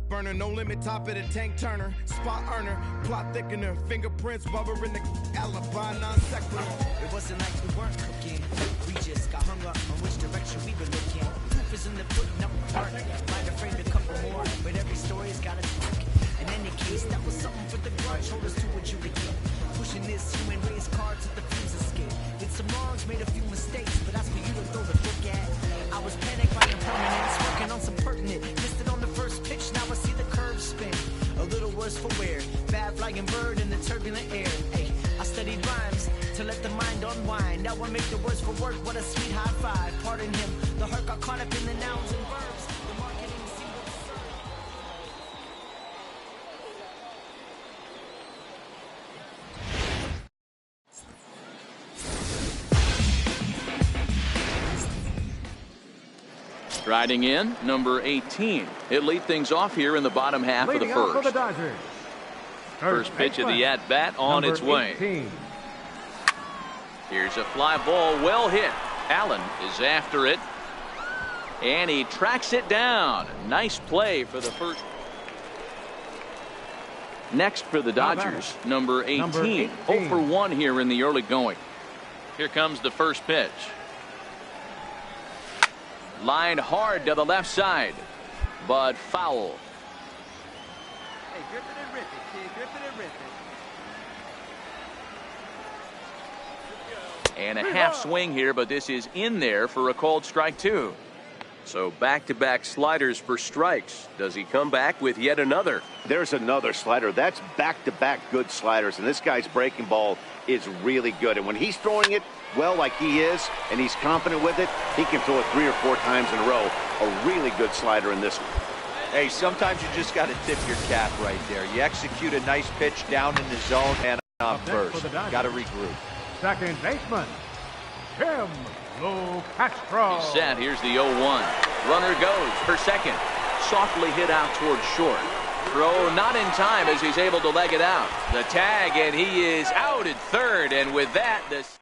Burner, no limit, top of the tank turner. Spot earner, plot thickener. Fingerprints, rubber in the alibi, non sequitur. It wasn't like we weren't cooking. We just got hung up on which direction we were looking. Proof is in the putting up the art. Might have framed a couple more, but every story's got its arc. In any case, that was something for the grudge holders to adjudicate. Pushing this human race card to the fuse escape. Did some wrongs, made a few mistakes, but that's for you to throw the book at. I was panicked by impermanence, working on some pertinent. Missed it on the first pitch, now I see the curve spin. A little worse for wear, bad flying bird in the turbulent air. Hey, I studied rhymes to let the mind unwind. Now I make the words for work, what a sweet high five. Pardon him, the hurt got caught up in the nouns and verbs. The marketing seemed absurd. Striding in, number 18. He'll lead things off here in the bottom half of the Leading off for the first. Dodgers. First pitch of the at-bat on its way. 18. Here's a fly ball, well hit. Allen is after it, and he tracks it down. Nice play for the first. Next for the Dodgers, number 18. 0 for 1 here in the early going. Here comes the first pitch. Lined hard to the left side, but foul. Hey, grip it and rip it, kid. Grip it and rip it. And a half swing here, but this is in there for a called strike 2. So back-to-back sliders for strikes. Does he come back with yet another? There's another slider. That's back-to-back good sliders, and this guy's breaking ball is really good. And when he's throwing it well like he is, and he's confident with it, he can throw it 3 or 4 times in a row. A really good slider in this one. Hey, sometimes you just got to tip your cap right there. You execute a nice pitch down in the zone and on first. Got to regroup. Second baseman, Tim Castro. He's set. Here's the 0-1. Runner goes for second. Softly hit out towards short. Throw not in time as he's able to leg it out. The tag, and he is out at third. And with that, this.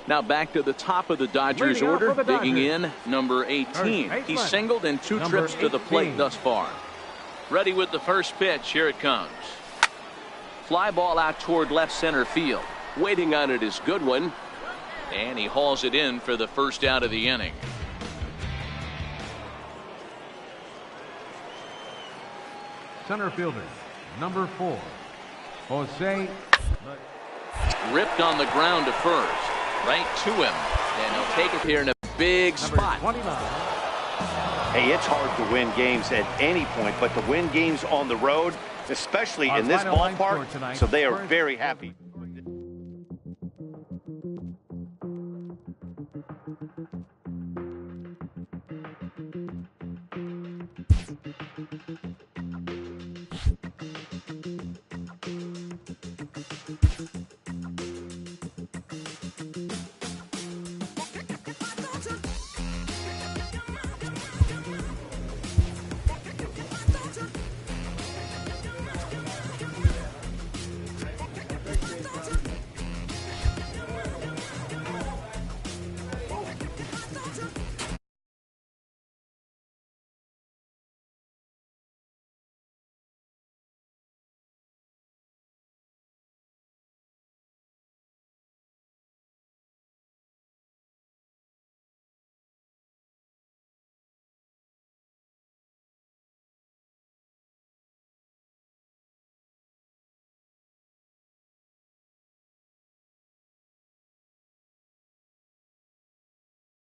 Now back to the top of the Dodgers order. Digging in, number 18. He singled in 2 trips to the plate thus far. Ready with the first pitch. Here it comes. Fly ball out toward left center field. Waiting on it is Goodwin. And he hauls it in for the first out of the inning. Center fielder, number 4, Jose. Ripped on the ground to first. Right to him. And he'll take it here in a big spot. Hey, it's hard to win games at any point, but to win games on the road, especially in this ballpark, so they are very happy.